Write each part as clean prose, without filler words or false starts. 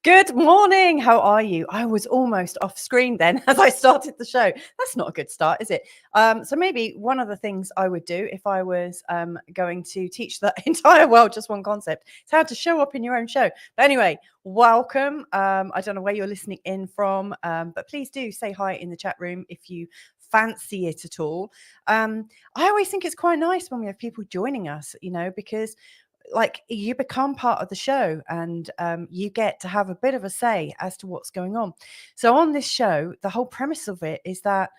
Good morning. How are you? I was almost off screen then as I started the show. That's not a good start, is it? So maybe one of the things I would do if I was going to teach the entire world just one concept is how to show up in your own show. But anyway, welcome. I don't know where you're listening in from, but please do say hi in the chat room if you fancy it at all. I always think it's quite nice when we have people joining us, because like you become part of the show and you get to have a bit of a say as to what's going on. So on this show, the whole premise of it is that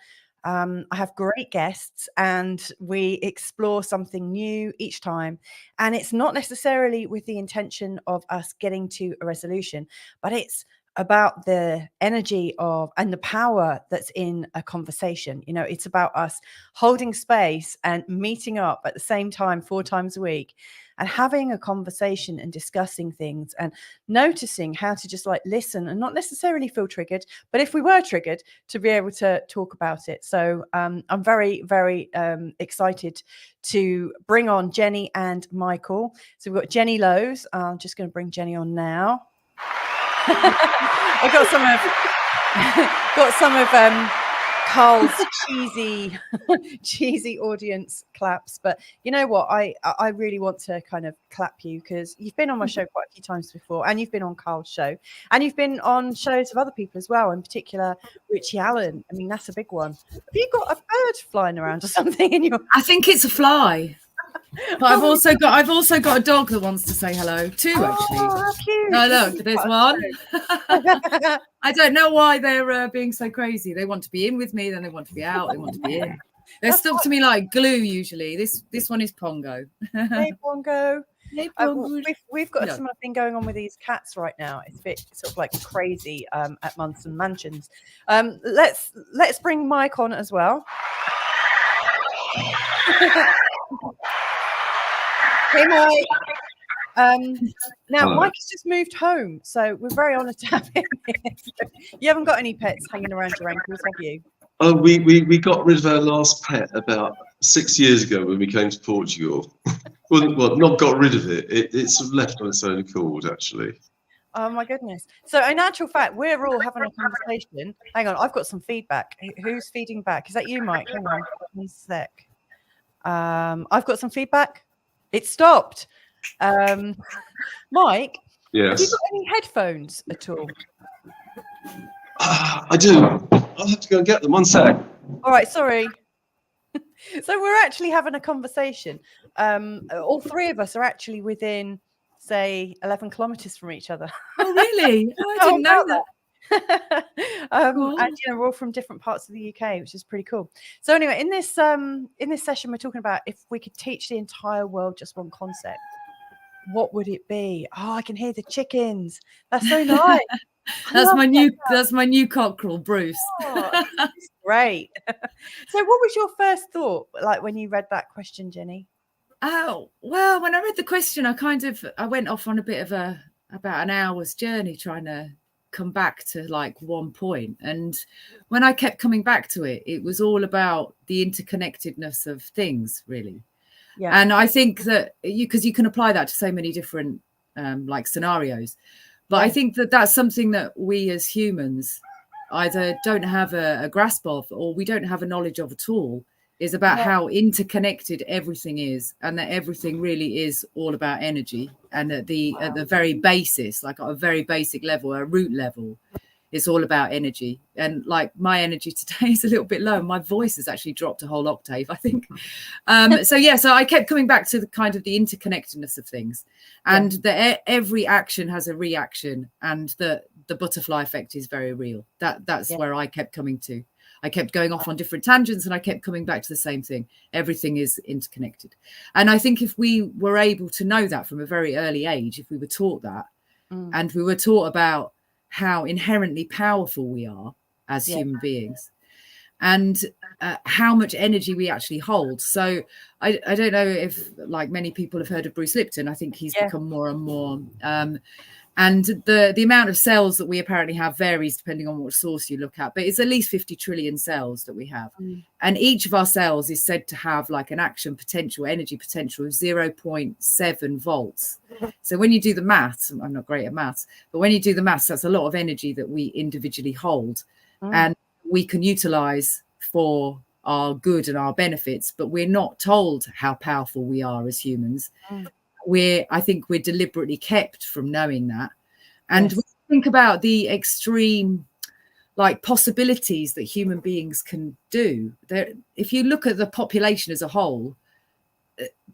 I have great guests and we explore something new each time. And it's not necessarily with the intention of us getting to a resolution, but it's about the energy of and the power that's in a conversation. It's about us holding space and meeting up at the same time 4 times a week and having a conversation and discussing things and noticing how to just like listen and not necessarily feel triggered, but if we were triggered, to be able to talk about it. So I'm very, very excited to bring on Jennie and Michael. So we've got Jennie Lowe's. I'm just going to bring Jennie on now. I got some of Carl's cheesy audience claps, but you know what? I really want to kind of clap you because you've been on my show quite a few times before, and you've been on Carl's show, and you've been on shows of other people as well, in particular Richie Allen. I mean, that's a big one. Have you got a bird flying around or something in your? I think it's a fly. But I've also got a dog that wants to say hello too. Actually, how cute! No, look, there's one. I don't know why they're being so crazy. They want to be in with me, then they want to be out. They want to be in. They're stuck to me like glue. Usually, this one is Pongo. Hey Pongo. Hey, Pongo. We've got a similar thing going on with these cats right now. It's a bit sort of like crazy at Munson Mansions. Let's bring Mike on as well. Hey Mike. Now Hello. Mike has just moved home, so we're very honoured to have him here. You haven't got any pets hanging around your ankles, have you? Oh, we got rid of our last pet about 6 years ago when we came to Portugal. well, not got rid of it. It's sort of left on its own accord, actually. Oh my goodness. So in actual fact, we're all having a conversation. Hang on, I've got some feedback. Who's feeding back? Is that you, Mike? Hang on, one sec. I've got some feedback. It stopped. Mike, Yes. have you got any headphones at all? I do. I'll have to go and get them. 1 sec. All right, sorry. So we're actually having a conversation. All 3 of us are actually within, say, 11 kilometers from each other. Oh, really? Oh, I didn't know that. Cool. And we're all from different parts of the UK, which is pretty cool. So anyway, in this session, we're talking about if we could teach the entire world just one concept, what would it be? Oh, I can hear the chickens. That's so nice. That's my new cockerel, Bruce. Oh, that's great. So what was your first thought like when you read that question, Jennie? Oh, well, when I read the question, I went off on a bit of about an hour's journey trying to come back to like one point. And when I kept coming back to it, it was all about the interconnectedness of things, really. Yeah. And I think that because you can apply that to so many different like scenarios, but I think that that's something that we as humans either don't have a grasp of or we don't have a knowledge of at all, is about how interconnected everything is, and that everything really is all about energy. And at the very basis, like at a very basic level, a root level, it's all about energy. And like my energy today is a little bit low. My voice has actually dropped a whole octave, I think. So I kept coming back to the kind of the interconnectedness of things, and that every action has a reaction, and the butterfly effect is very real. That's where I kept coming to. I kept going off on different tangents and I kept coming back to the same thing. Everything is interconnected. And I think if we were able to know that from a very early age, if we were taught that, and we were taught about how inherently powerful we are as human beings, and how much energy we actually hold. So I don't know if, like, many people have heard of Bruce Lipton. I think he's become more and more. And the amount of cells that we apparently have varies depending on what source you look at, but it's at least 50 trillion cells that we have. And each of our cells is said to have like an action potential, energy potential of 0.7 volts. So when you do the maths, I'm not great at maths, but when you do the maths, that's a lot of energy that we individually hold and we can utilize for our good and our benefits, but we're not told how powerful we are as humans. I think we're deliberately kept from knowing that. And we think about the extreme like possibilities that human beings can do. If you look at the population as a whole,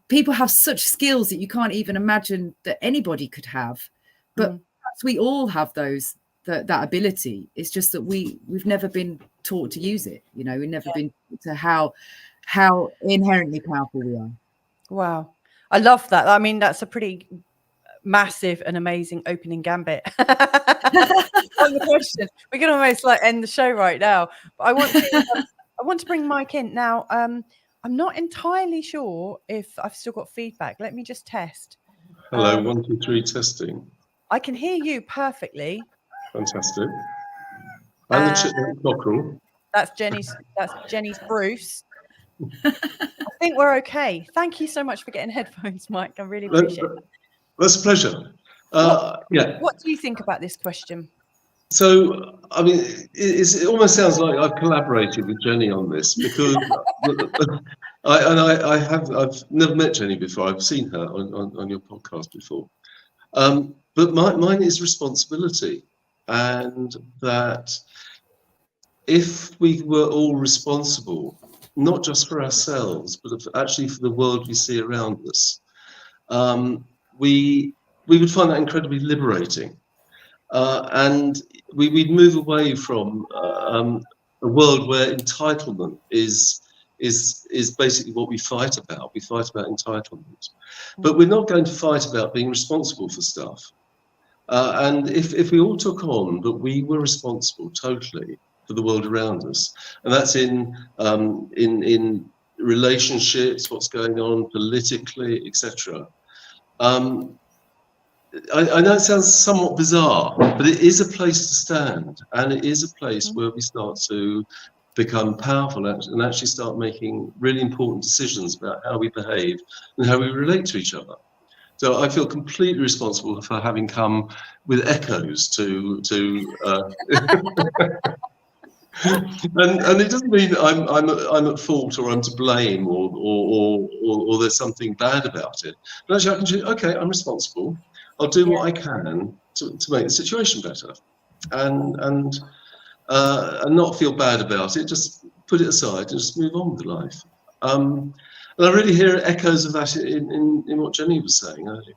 people have such skills that you can't even imagine that anybody could have. But we all have that ability. It's just that we've never been taught to use it. You know, we've never been to how inherently powerful we are. Wow. I love that. I mean, that's a pretty massive and amazing opening gambit on the question. We can almost like end the show right now. But I want to bring Mike in now. I'm not entirely sure if I've still got feedback. Let me just test. Hello, 1, 2, 3 testing. I can hear you perfectly. Fantastic. And the chipmunk cockerel. That's Jennie's Bruce. I think we're okay. Thank you so much for getting headphones, Mike. I really appreciate it. That's a pleasure. What do you think about this question? So, I mean, it almost sounds like I've collaborated with Jennie on this because I've never met Jennie before. I've seen her on your podcast before. But mine is responsibility, and that if we were all responsible, not just for ourselves, but actually for the world we see around us, we would find that incredibly liberating. And we'd move away from a world where entitlement is basically what we fight about. We fight about entitlement. But we're not going to fight about being responsible for stuff. And if we all took on that we were responsible totally for the world around us, and that's in relationships, what's going on politically, etc. I know it sounds somewhat bizarre, but it is a place to stand, and it is a place where we start to become powerful and actually start making really important decisions about how we behave and how we relate to each other. So I feel completely responsible for having come with echoes to and it doesn't mean I'm at fault or I'm to blame or there's something bad about it. But actually I can say, okay, I'm responsible. I'll do what I can to make the situation better, and not feel bad about it. Just put it aside and just move on with life. And I really hear echoes of that in what Jennie was saying earlier.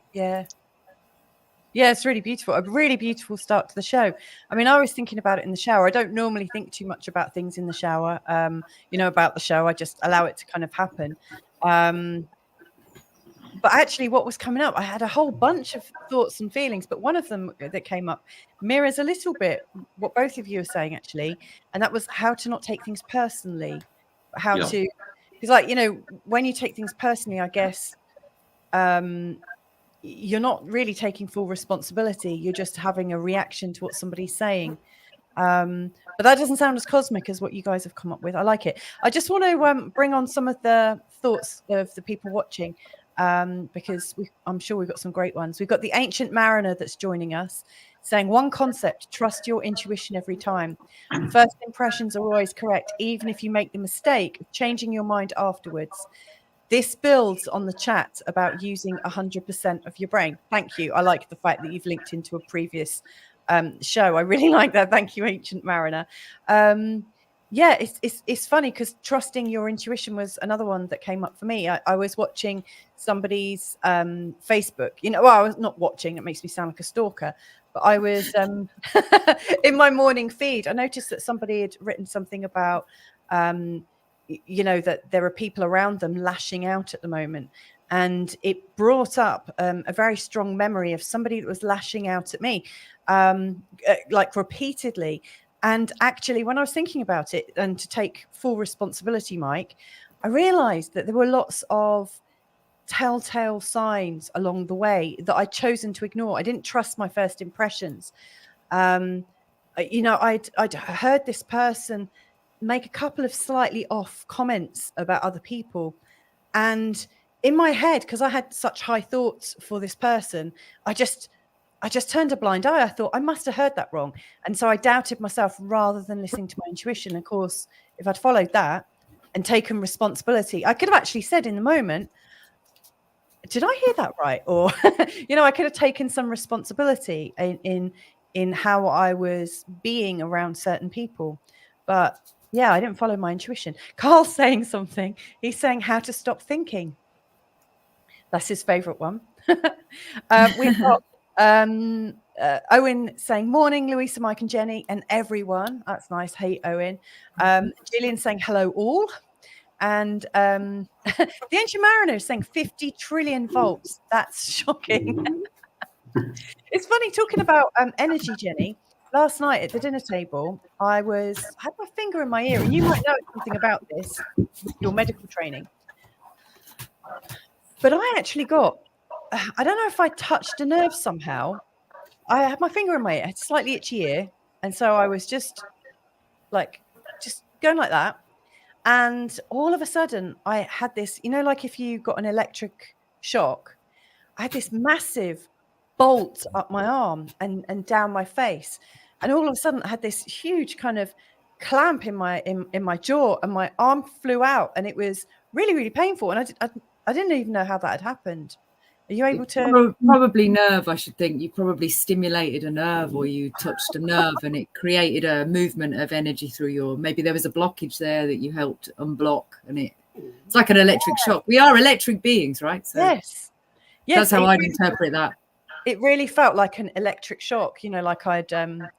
Yeah, it's really beautiful. A really beautiful start to the show. I mean, I was thinking about it in the shower. I don't normally think too much about things in the shower, about the show. I just allow it to kind of happen. But actually what was coming up, I had a whole bunch of thoughts and feelings, but one of them that came up mirrors a little bit what both of you are saying, actually. And that was how to not take things personally. Because when you take things personally, I guess, you're not really taking full responsibility. You're just having a reaction to what somebody's saying. But that doesn't sound as cosmic as what you guys have come up with. I like it. I just want to bring on some of the thoughts of the people watching, because I'm sure we've got some great ones. We've got the Ancient Mariner that's joining us, saying one concept: trust your intuition every time. First impressions are always correct, even if you make the mistake of changing your mind afterwards. This builds on the chat about using 100% of your brain. Thank you. I like the fact that you've linked into a previous show. I really like that. Thank you, Ancient Mariner. It's funny because trusting your intuition was another one that came up for me. I was watching somebody's Facebook. I was not watching. It makes me sound like a stalker. But but I was in my morning feed. I noticed that somebody had written something about, that there are people around them lashing out at the moment. And it brought up a very strong memory of somebody that was lashing out at me, like repeatedly. And actually, when I was thinking about it and to take full responsibility, Mike, I realized that there were lots of telltale signs along the way that I'd chosen to ignore. I didn't trust my first impressions. I'd heard this person make a couple of slightly off comments about other people. And in my head, because I had such high thoughts for this person, I just turned a blind eye. I thought I must have heard that wrong. And so I doubted myself rather than listening to my intuition. Of course, if I'd followed that and taken responsibility, I could have actually said in the moment, did I hear that right? Or, I could have taken some responsibility in how I was being around certain people. But yeah, I didn't follow my intuition. Carl's saying something. He's saying how to stop thinking. That's his favorite one. We've got Owen saying morning, Louisa, Mike and Jenny and everyone. That's nice. Hey, Owen. Gillian saying hello all. And the Ancient Mariner is saying 50 trillion volts. That's shocking. It's funny talking about energy, Jenny. Last night at the dinner table, I had my finger in my ear, and you might know something about this, your medical training. But I actually got, I don't know if I touched a nerve somehow. I had my finger in my ear, I had slightly itchy ear. And so I was just going like that. And all of a sudden I had this, like if you got an electric shock, I had this massive bolt up my arm and down my face. And all of a sudden I had this huge kind of clamp in my jaw, and my arm flew out, and it was really, really painful. And I didn't even know how that had happened. Are you able to? Probably nerve, I should think. You probably stimulated a nerve, or you touched a nerve and it created a movement of energy through maybe there was a blockage there that you helped unblock, and it's like an electric shock. We are electric beings, right? So yes. That's how I'd interpret that. It really felt like an electric shock, like I'd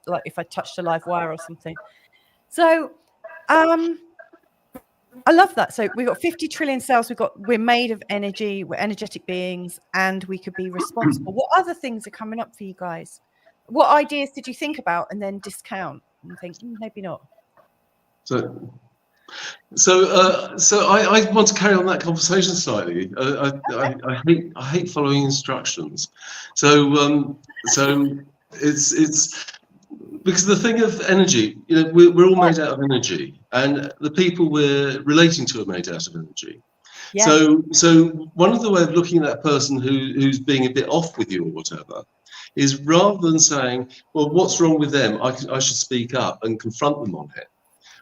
like if I touched a live wire or something. So I love that. So we've got 50 trillion cells. We're made of energy. We're energetic beings, and we could be responsible. What other things are coming up for you guys? What ideas did you think about and then discount and think maybe not? So I want to carry on that conversation slightly. I hate following instructions. So it's because the thing of energy, we're all made out of energy, and the people we're relating to are made out of energy. Yeah. So one of the way of looking at that person who's being a bit off with you or whatever is, rather than saying, well, what's wrong with them? I should speak up and confront them on it.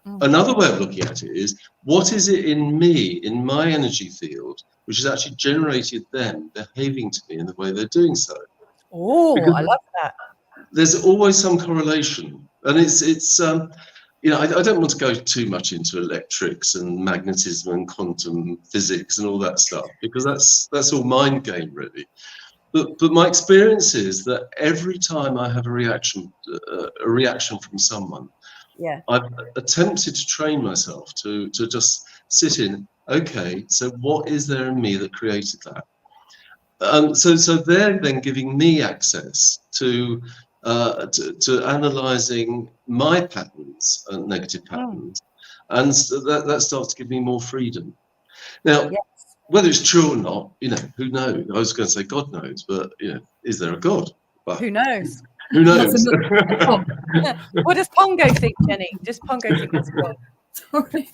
Mm-hmm. Another way of looking at it is, what is it in me, in my energy field, which has actually generated them behaving to me in the way they're doing so? Oh, I love that. There's always some correlation, and it's I don't want to go too much into electrics and magnetism and quantum physics and all that stuff, because that's all mind game really. But my experience is that every time I have a reaction from someone, yeah, I've attempted to train myself to just sit in. Okay, so what is there in me that created that? So they're then giving me access to analysing my patterns, negative patterns, and so that starts to give me more freedom. Now, yes, whether it's true or not, who knows? I was going to say God knows, but is there a God? But who knows? Who knows? What does Pongo think, Jenny? Does Pongo think that's God? Sorry.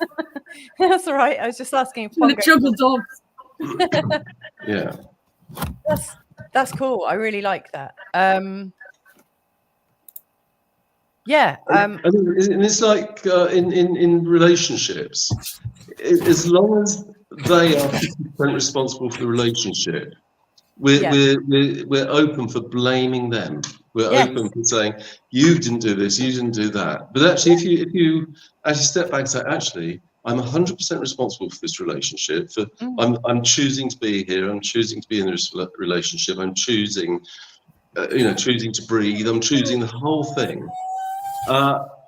That's all right. I was just asking. The juggle dogs. Yeah. That's cool. I really like that. Yeah. And it's like in relationships, as long as they are 50% responsible for the relationship, we're open for blaming them. We're open for saying, you didn't do this, you didn't do that. But actually, if you actually step back and say, actually, I'm 100% responsible for this relationship. I'm choosing to be here. I'm choosing to be in this relationship. I'm choosing choosing to breathe. I'm choosing the whole thing.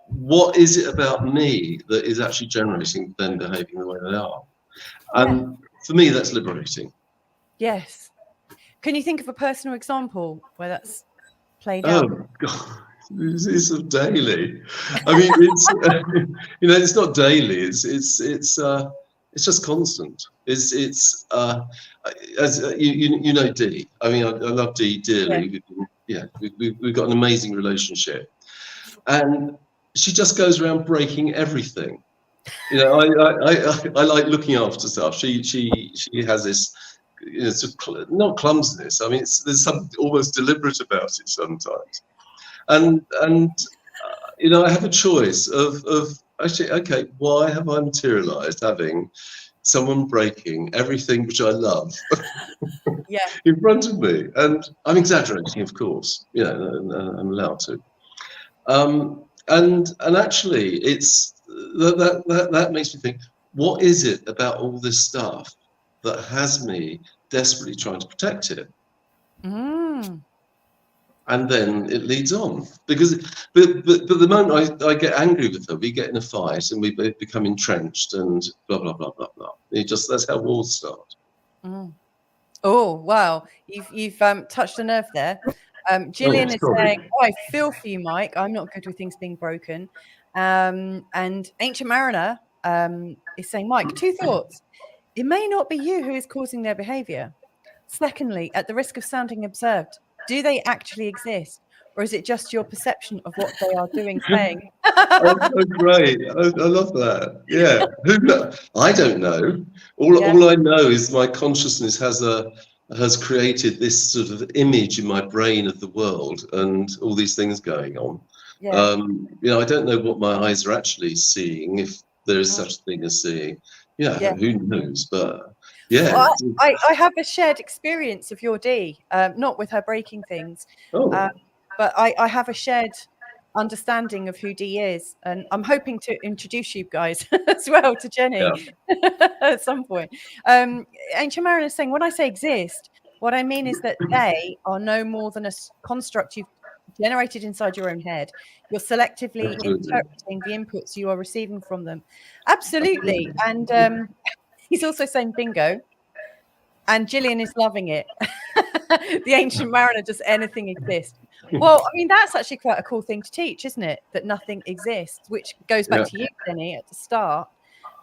What is it about me that is actually generating them behaving the way they are? And for me, that's liberating. Yes. Can you think of a personal example where that's played out? Oh God, it's sort of daily. I mean, it's it's not daily. It's just constant. It's as you know Dee. I mean, I love Dee dearly. We've got an amazing relationship, and she just goes around breaking everything. I like looking after stuff. She has this, not clumsiness. I mean, there's something almost deliberate about it sometimes. And I have a choice of actually, okay, why have I materialized having someone breaking everything which I love in front of me? And I'm exaggerating, of course. I'm allowed to. And actually, it's that makes me think, what is it about all this stuff that has me desperately trying to protect it? And then it leads on, because but the moment I get angry with her, we get in a fight and we become entrenched and blah blah blah blah blah. That's how wars start. Oh wow, you've touched a nerve there. Gillian is saying, I feel for you, Mike. I'm not good with things being broken. And Ancient Mariner is saying, Mike, 2 thoughts. It may not be you who is causing their behavior. Secondly, at the risk of sounding absurd, do they actually exist? Or is it just your perception of what they are doing, saying? That's so great. I love that. Yeah. I don't know. All I know is my consciousness has created this sort of image in my brain of the world and all these things going on. I don't know what my eyes are actually seeing, if there is such a thing as seeing. Who knows? But well, I have a shared experience of your Dee, not with her breaking things, but I have a shared understanding of who Dee is, and I'm hoping to introduce you guys as well to Jennie at some point. Ancient Mariner is saying, when I say exist, what I mean is that they are no more than a construct you've generated inside your own head. You're selectively interpreting the inputs you are receiving from them. Absolutely. And he's also saying bingo, and Gillian is loving it. The Ancient Mariner, does anything exist? Well, I mean, that's actually quite a cool thing to teach, isn't it? That nothing exists, which goes back to you, Jennie, at the start,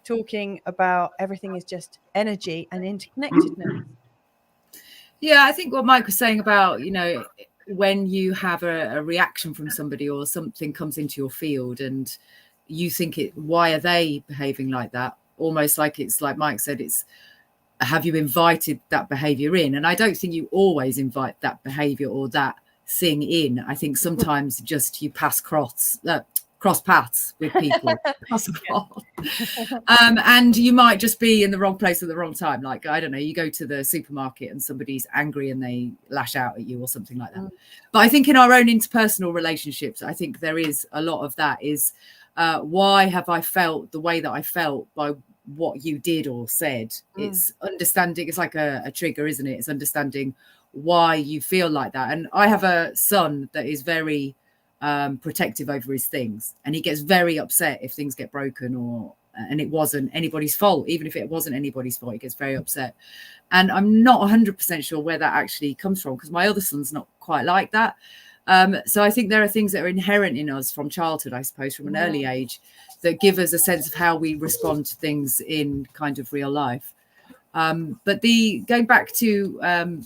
talking about everything is just energy and interconnectedness. Yeah, I think what Mike was saying about, when you have a reaction from somebody or something comes into your field and you think why are they behaving like that? Almost like it's like Mike said, have you invited that behavior in? And I don't think you always invite that behavior or that thing in. I think sometimes just you cross paths with people. And you might just be in the wrong place at the wrong time. Like, I don't know, you go to the supermarket and somebody's angry and they lash out at you or something like that. But I think in our own interpersonal relationships, I think there is a lot of that is why have I felt the way that I felt by what you did or said? It's understanding. It's like a trigger, isn't it? It's understanding why you feel like that. And I have a son that is very protective over his things, and he gets very upset if things get broken and it wasn't anybody's fault. Even if it wasn't anybody's fault, he gets very upset. And I'm not 100% sure where that actually comes from, because my other son's not quite like that. So I think there are things that are inherent in us from childhood, I suppose, from an early age, that give us a sense of how we respond to things in kind of real life. But going back to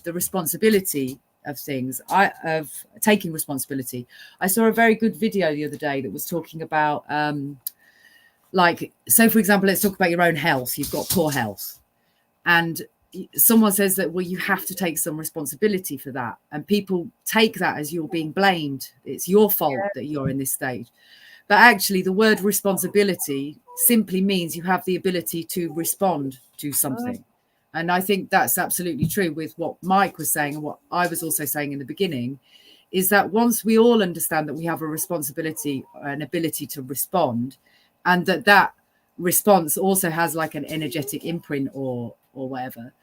the responsibility of things, of taking responsibility, I saw a very good video the other day that was talking about, so for example, let's talk about your own health. You've got poor health, and someone says that, well, you have to take some responsibility for that, and people take that as you're being blamed. It's your fault that you're in this state. But actually, the word responsibility simply means you have the ability to respond to something. And I think that's absolutely true with what Mike was saying, and what I was also saying in the beginning, is that once we all understand that we have a responsibility, an ability to respond, and that response also has like an energetic imprint or whatever,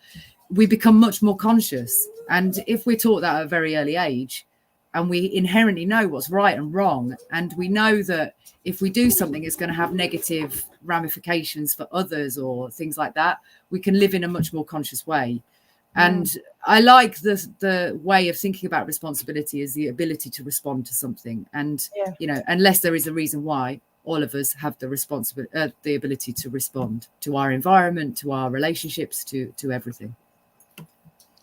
we become much more conscious. And if we're taught that at a very early age, and we inherently know what's right and wrong, and we know that if we do something, it's going to have negative ramifications for others or things like that, we can live in a much more conscious way. And I like the way of thinking about responsibility is the ability to respond to something. And, you know, unless there is a reason why, all of us have the ability to respond to our environment, to our relationships, to everything.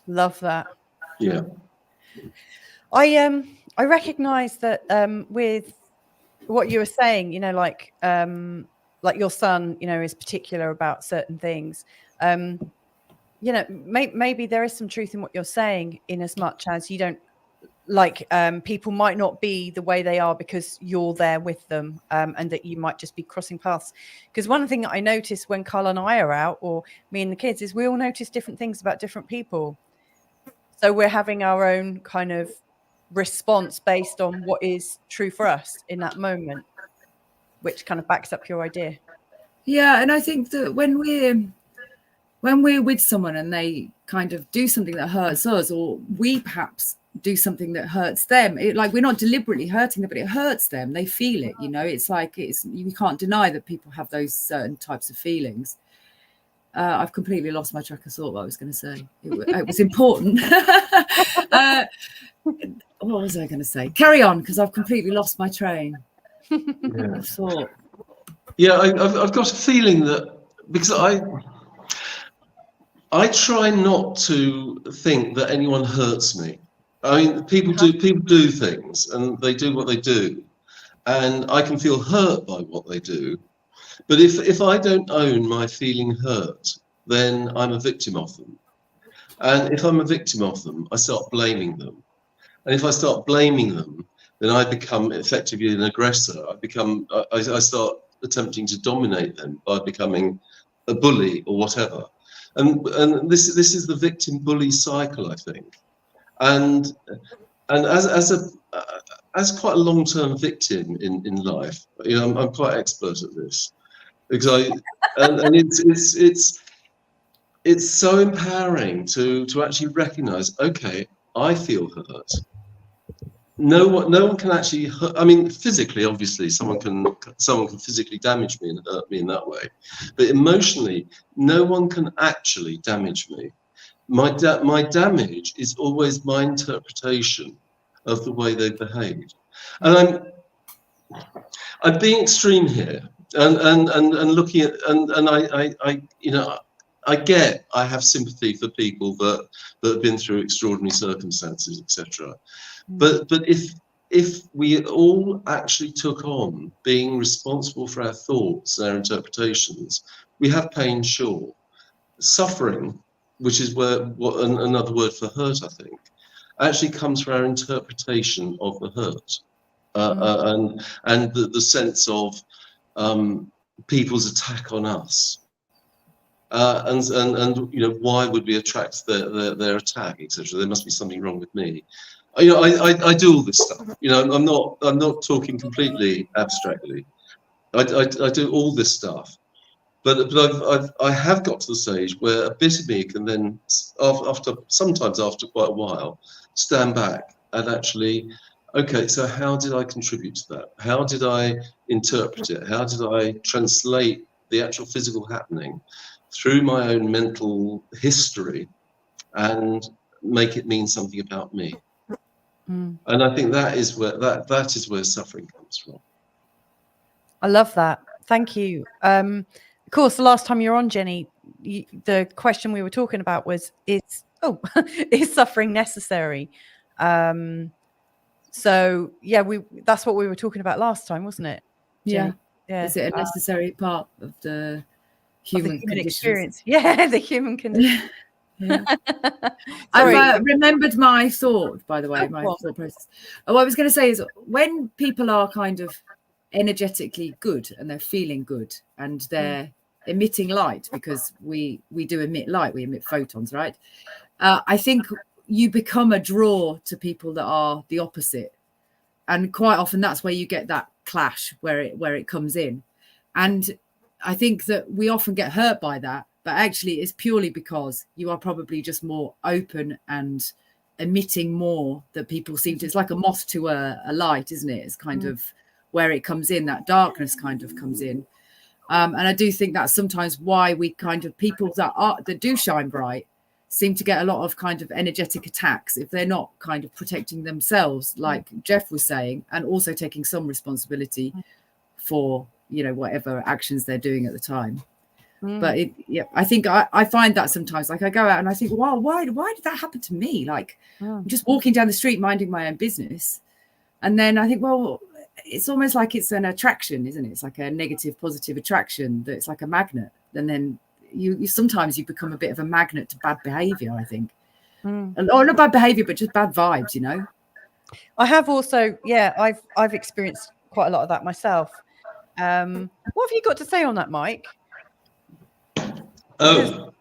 Love that. Yeah. I recognize that with what you were saying, you know, like your son, you know, is particular about certain things. You know, maybe there is some truth in what you're saying, in as much as you don't like people might not be the way they are because you're there with them, and that you might just be crossing paths. Because one thing that I notice when Carl and I are out, or me and the kids, is we all notice different things about different people. So we're having our own kind of response based on what is true for us in that moment, which kind of backs up your idea. Yeah, and I think that when we're with someone and they kind of do something that hurts us, or we perhaps do something that hurts them, like we're not deliberately hurting them, but it hurts them. They feel it, you know. It's like you can't deny that people have those certain types of feelings. I've completely lost my track of thought. What I was going to say, it was important. What was I going to say? Carry on, because I've completely lost my train of thought. Yeah, I've got a feeling that because I try not to think that anyone hurts me. I mean, people do things, and they do what they do, and I can feel hurt by what they do. But if I don't own my feeling hurt, then I'm a victim of them. And if I'm a victim of them, I start blaming them. And if I start blaming them, then I become effectively an aggressor. I start attempting to dominate them by becoming a bully or whatever. And this is the victim bully cycle, I think. And as quite a long-term victim in life, you know, I'm quite expert at this, because it's so empowering to actually recognise, okay, I feel hurt. No one can actually hurt. I mean, physically, obviously, someone can physically damage me and hurt me in that way, but emotionally, no one can actually damage me. My damage is always my interpretation of the way they behaved, and I'm being extreme here, and looking at and I you know, I have sympathy for people that have been through extraordinary circumstances, etc. But if we all actually took on being responsible for our thoughts and our interpretations, we have pain, sure. Suffering, which is another word for hurt, I think, actually comes from our interpretation of the hurt, and the sense of people's attack on us. And you know, why would we attract their attack, etc.? There must be something wrong with me. You know, I do all this stuff. You know, I'm not talking completely abstractly. I do all this stuff, but I have got to the stage where a bit of me can then, sometimes after quite a while, stand back and actually, okay, so how did I contribute to that? How did I interpret it? How did I translate the actual physical happening through my own mental history and make it mean something about me? And I think that is where suffering comes from. I love that. Thank you. Of course, the last time you were on, Jennie, the question we were talking about was, is suffering necessary? So yeah, that's what we were talking about last time, wasn't it, Jennie? Yeah. Is it a necessary part of the human experience? Yeah, the human condition. Yeah. I've remembered my thought, by the way, my thought process. What I was going to say is, when people are kind of energetically good and they're feeling good and they're emitting light, because we do emit light, we emit photons, right? I think you become a draw to people that are the opposite, and quite often that's where you get that clash where it comes in. And I think that we often get hurt by that, but actually it's purely because you are probably just more open and emitting more, that people seem to, it's like a moth to a light, isn't it? It's kind of where it comes in, that darkness kind of comes in. And I do think that's sometimes why we kind of, people that do shine bright seem to get a lot of kind of energetic attacks if they're not kind of protecting themselves, like Jeff was saying, and also taking some responsibility for, you know, whatever actions they're doing at the time. But I think I find that sometimes, like, I go out and I think, wow, why did that happen to me? Like, I'm just walking down the street minding my own business, and then I think, well, it's almost like it's an attraction, isn't it? It's like a negative positive attraction, that it's like a magnet, and then you sometimes you become a bit of a magnet to bad behavior, I think. Or not bad behavior, but just bad vibes, you know. I have also, I've experienced quite a lot of that myself. What have you got to say on that, Mike? Oh,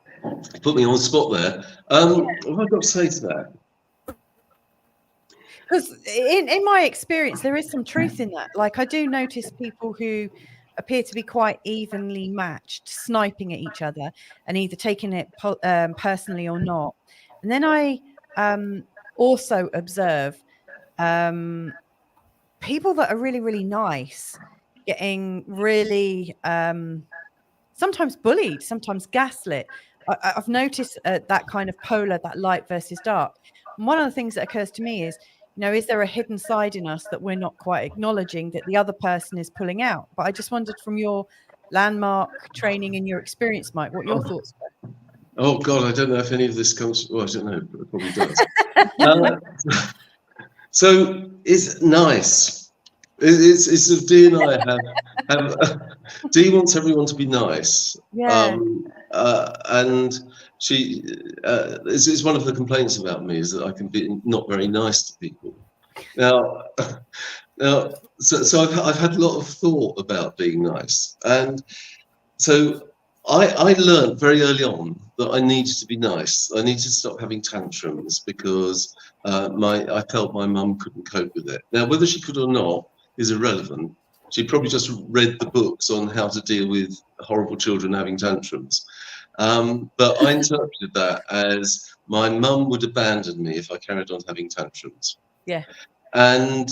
put me on the spot there. What have I got to say to that? Because in my experience, there is some truth in that. Like, I do notice people who appear to be quite evenly matched, sniping at each other and either taking it personally or not. And then I also observe people that are really, really nice getting really sometimes bullied, sometimes gaslit. I've noticed that kind of polar, that light versus dark. And one of the things that occurs to me is, you know, is there a hidden side in us that we're not quite acknowledging that the other person is pulling out? But I just wondered, from your landmark training and your experience, Mike, what your thoughts were. Oh God, I don't know if any of this comes. Well, I don't know, but it probably does. So it's nice. It's of Dee and I have Dee wants everyone to be nice. Yeah. And she it's one of the complaints about me, is that I can be not very nice to people. Now, so I've had a lot of thought about being nice, and so I learned very early on that I needed to be nice. I needed to stop having tantrums, because I felt my mum couldn't cope with it. Now, whether she could or not is irrelevant. She probably just read the books on how to deal with horrible children having tantrums. But I interpreted that as my mum would abandon me if I carried on having tantrums. Yeah. And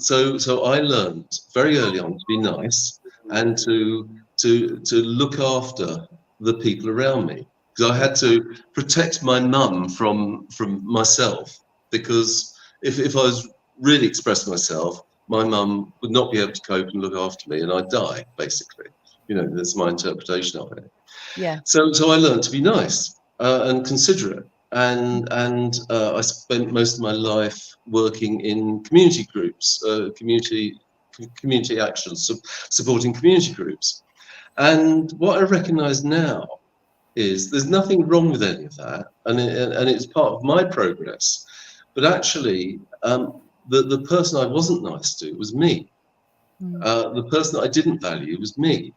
so I learned very early on to be nice and to look after the people around me, because I had to protect my mum from myself, because if I was really expressing myself, my mum would not be able to cope and look after me, and I'd die, basically. You know, that's my interpretation of it. Yeah. So I learned to be nice and considerate, and I spent most of my life working in community groups, community actions, supporting community groups. And what I recognise now is there's nothing wrong with any of that, and it's part of my progress. But actually, the person I wasn't nice to was me. The person that I didn't value was me.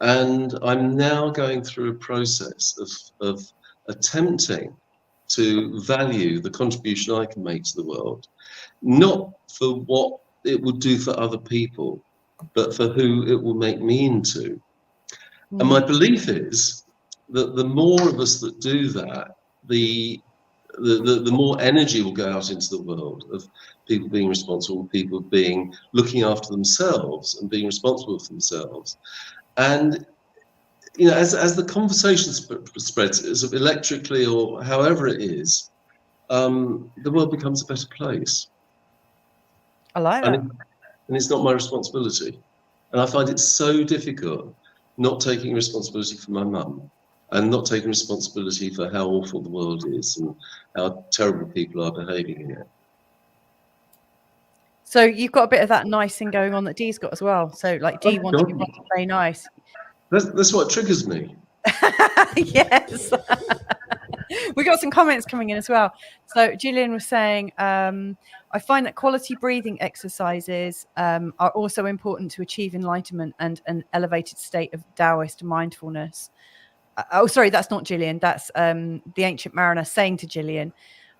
And I'm now going through a process of attempting to value the contribution I can make to the world, not for what it would do for other people, but for who it will make me into. And my belief is that the more of us that do that, the more energy will go out into the world of people being responsible, people looking after themselves and being responsible for themselves. And you know, as the conversation spreads, sort of electrically or however it is, the world becomes a better place. I like that. And it's not my responsibility. And I find it so difficult not taking responsibility for my mum, and not taking responsibility for how awful the world is and how terrible people are behaving in it. So you've got a bit of that nice thing going on that Dee's got as well. So like Dee wants to be very nice. That's what triggers me. Yes. We got some comments coming in as well. So Gillian was saying, I find that quality breathing exercises are also important to achieve enlightenment and an elevated state of Taoist mindfulness. Oh, sorry, that's not Gillian. That's the Ancient Mariner saying to Gillian.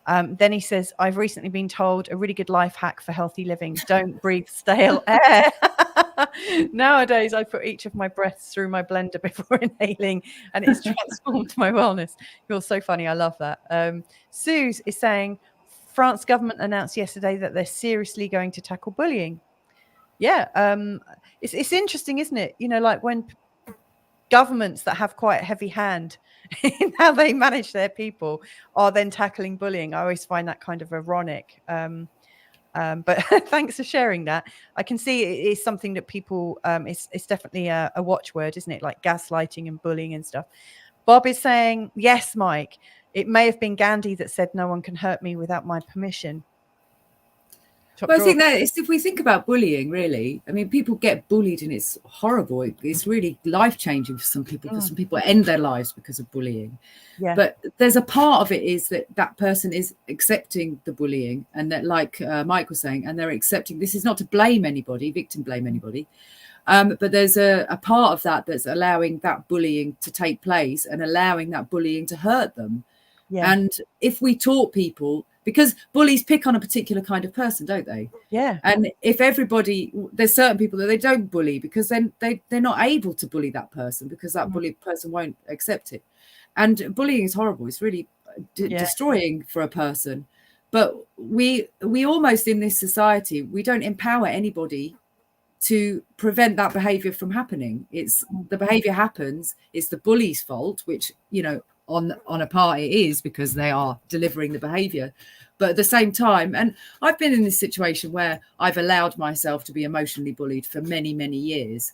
Then he says, I've recently been told a really good life hack for healthy living. Don't breathe stale air. Nowadays, I put each of my breaths through my blender before inhaling, and it's transformed my wellness. You're so funny. I love that. Suze is saying, France government announced yesterday that they're seriously going to tackle bullying. Yeah, it's interesting, isn't it? You know, like when governments that have quite a heavy hand in how they manage their people are then tackling bullying. I always find that kind of ironic. But thanks for sharing that. I can see it is something that people, it's definitely a watchword, isn't it? Like gaslighting and bullying and stuff. Bob is saying, yes, Mike, it may have been Gandhi that said no one can hurt me without my permission. Well, I think that is, if we think about bullying, really, I mean, people get bullied and it's horrible. It's really life-changing for some people, because some people end their lives because of bullying. Yeah. But there's a part of it is that person is accepting the bullying, and that, like Mike was saying, and they're accepting, this is not to blame anybody, victim blame anybody. But there's a part of that that's allowing that bullying to take place and allowing that bullying to hurt them. Yeah. And if we taught people, because bullies pick on a particular kind of person, don't they? Yeah. And if everybody, there's certain people that they don't bully, because then they're not able to bully that person, because that bullied person won't accept it. And bullying is horrible. It's really destroying for a person. But we almost, in this society, we don't empower anybody to prevent that behavior from happening. It's the behavior happens, it's the bully's fault, which, you know, on a part it is, because they are delivering the behavior. But at the same time, and I've been in this situation where I've allowed myself to be emotionally bullied for many, many years.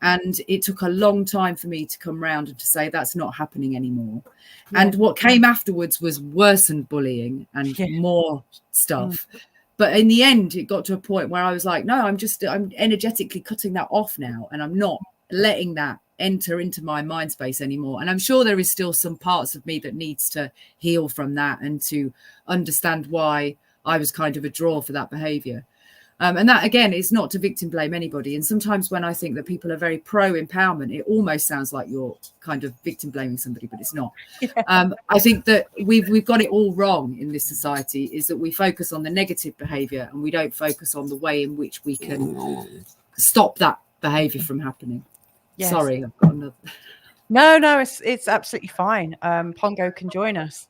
And it took a long time for me to come round and to say that's not happening anymore. And what came afterwards was worsened bullying and more stuff. But in the end, it got to a point where I was like, no, I'm energetically cutting that off now. And I'm not letting that enter into my mind space anymore. And I'm sure there is still some parts of me that needs to heal from that and to understand why I was kind of a draw for that behavior. And that, again, is not to victim blame anybody. And sometimes when I think that people are very pro empowerment, it almost sounds like you're kind of victim blaming somebody, but it's not. I think that we've got it all wrong in this society, is that we focus on the negative behavior and we don't focus on the way in which we can stop that behavior from happening. Yes. Sorry, I've got another. No, it's absolutely fine. Pongo can join us.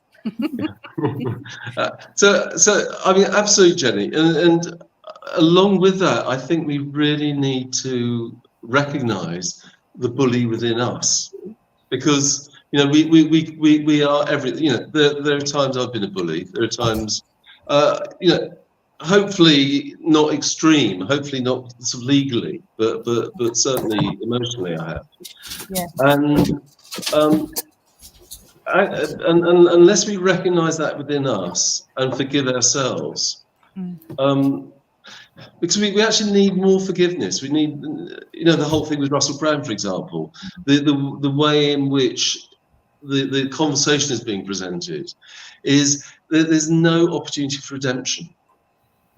So I mean, absolutely, Jenny, and along with that, I think we really need to recognise the bully within us, because you know we are everything. You know, there are times I've been a bully. There are times, you know, hopefully not extreme, hopefully not sort of legally, but certainly emotionally I have. Yeah. And unless we recognise that within us and forgive ourselves, because we actually need more forgiveness. We need, you know, the whole thing with Russell Brand, for example, the way in which the conversation is being presented is that there's no opportunity for redemption.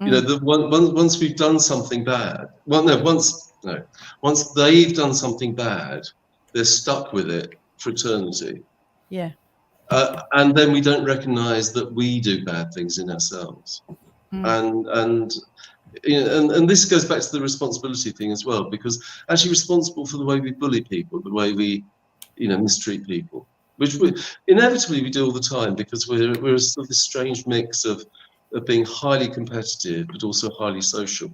You know, once we've done something bad, once they've done something bad, they're stuck with it for eternity. Yeah. And then we don't recognise that we do bad things in ourselves. And you know, and this goes back to the responsibility thing as well, because actually responsible for the way we bully people, the way we, you know, mistreat people, which we inevitably do all the time, because we're sort of this strange mix of being highly competitive but also highly social,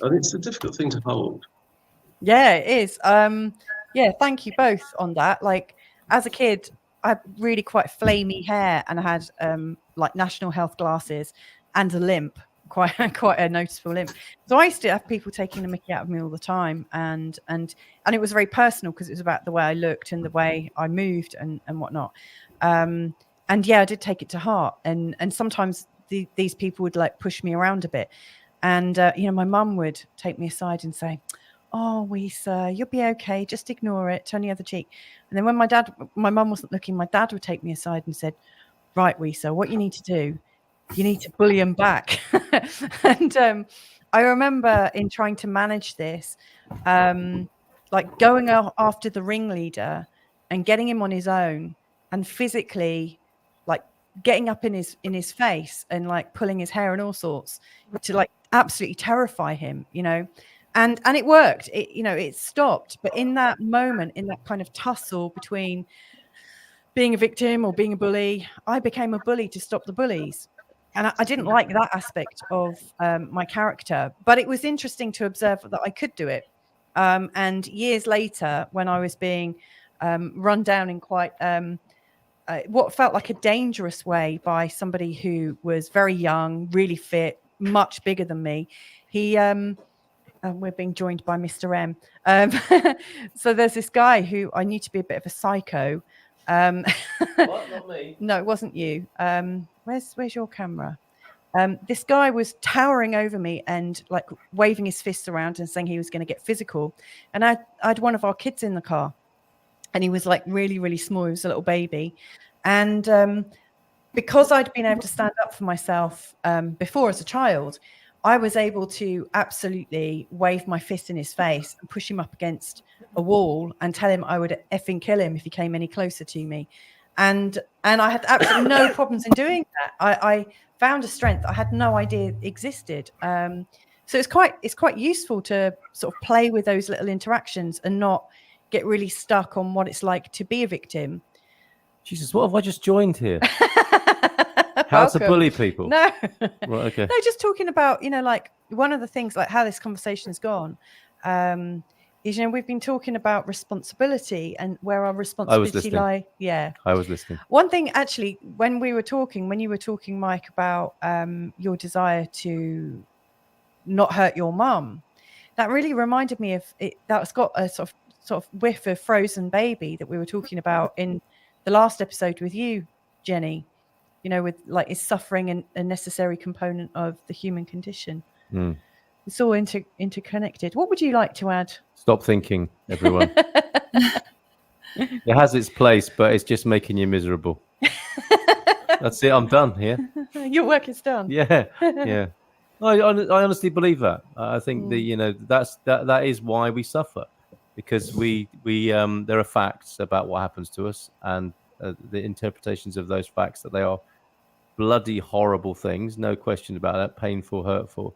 and it's a difficult thing to hold. Yeah, it is. Yeah, thank you both on that. Like, as a kid, I had really quite flamey hair, and I had like national health glasses and a limp, quite a noticeable limp. So I used to have people taking the mickey out of me all the time, and it was very personal, because it was about the way I looked and the way I moved and whatnot. And yeah, I did take it to heart, and sometimes these people would like push me around a bit, and you know, my mum would take me aside and say, "Oh, Louisa, you'll be okay. Just ignore it. Turn the other cheek." And then when my mum wasn't looking, my dad would take me aside and said, "Right, Louisa, what you need to do, you need to bully him back." And I remember in trying to manage this, like going after the ringleader and getting him on his own, and physically, like getting up in his face and like pulling his hair and all sorts to like absolutely terrify him, you know. And it worked. It, you know, it stopped. But in that moment, in that kind of tussle between being a victim or being a bully, I became a bully to stop the bullies. I didn't like that aspect of my character, but it was interesting to observe that I could do it. And years later, when I was being run down in quite what felt like a dangerous way by somebody who was very young, really fit, much bigger than me, he we're being joined by Mr. M. So there's this guy who I knew to be a bit of a psycho. What? Not me. No, it wasn't you. Where's your camera? This guy was towering over me and like waving his fists around and saying he was going to get physical. And I had one of our kids in the car, and he was like really, really small. He was a little baby. And because I'd been able to stand up for myself before as a child, I was able to absolutely wave my fist in his face and push him up against a wall and tell him I would effing kill him if he came any closer to me. And I had absolutely no problems in doing that. I found a strength I had no idea existed. So it's quite useful to sort of play with those little interactions and not get really stuck on what it's like to be a victim. Jesus, what have I just joined here? How to bully people? No. Right, okay. No, just talking about, like one of the things, like how this conversation has gone, is, we've been talking about responsibility and where our responsibility lie. Yeah. I was listening. One thing, actually, when you were talking, Mike, about your desire to not hurt your mum, that really reminded me of it. That's got a sort of whiff of Frozen Baby that we were talking about in the last episode with you, Jennie. With like, is suffering a necessary component of the human condition? Mm. It's all interconnected. What would you like to add? Stop thinking, everyone. It has its place, but it's just making you miserable. That's it. I'm done here. Your work is done. Yeah, yeah. I honestly believe that. I think that is why we suffer, because we there are facts about what happens to us, and the interpretations of those facts, that they are bloody horrible things, no question about that, painful, hurtful.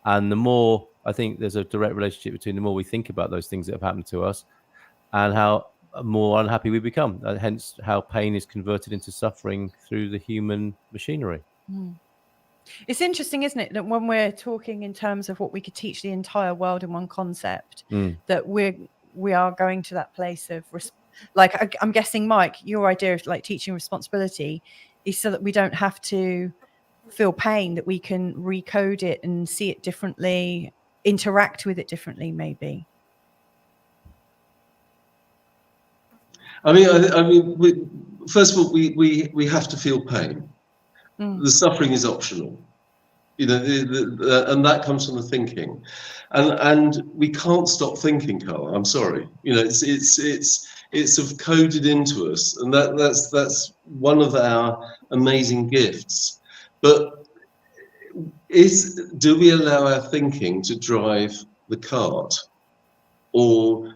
And the more, I think there's a direct relationship between the more we think about those things that have happened to us and how more unhappy we become, hence how pain is converted into suffering through the human machinery. It's interesting, isn't it, that when we're talking in terms of what we could teach the entire world in one concept, that we are going to that place of I'm guessing, Mike, your idea of like teaching responsibility is so that we don't have to feel pain, that we can recode it and see it differently, interact with it differently, maybe. I mean, first of all, we have to feel pain. The suffering is optional, and that comes from the thinking, and we can't stop thinking, Carl. I'm sorry, it's sort of coded into us, and that's one of our amazing gifts. But do we allow our thinking to drive the cart, or?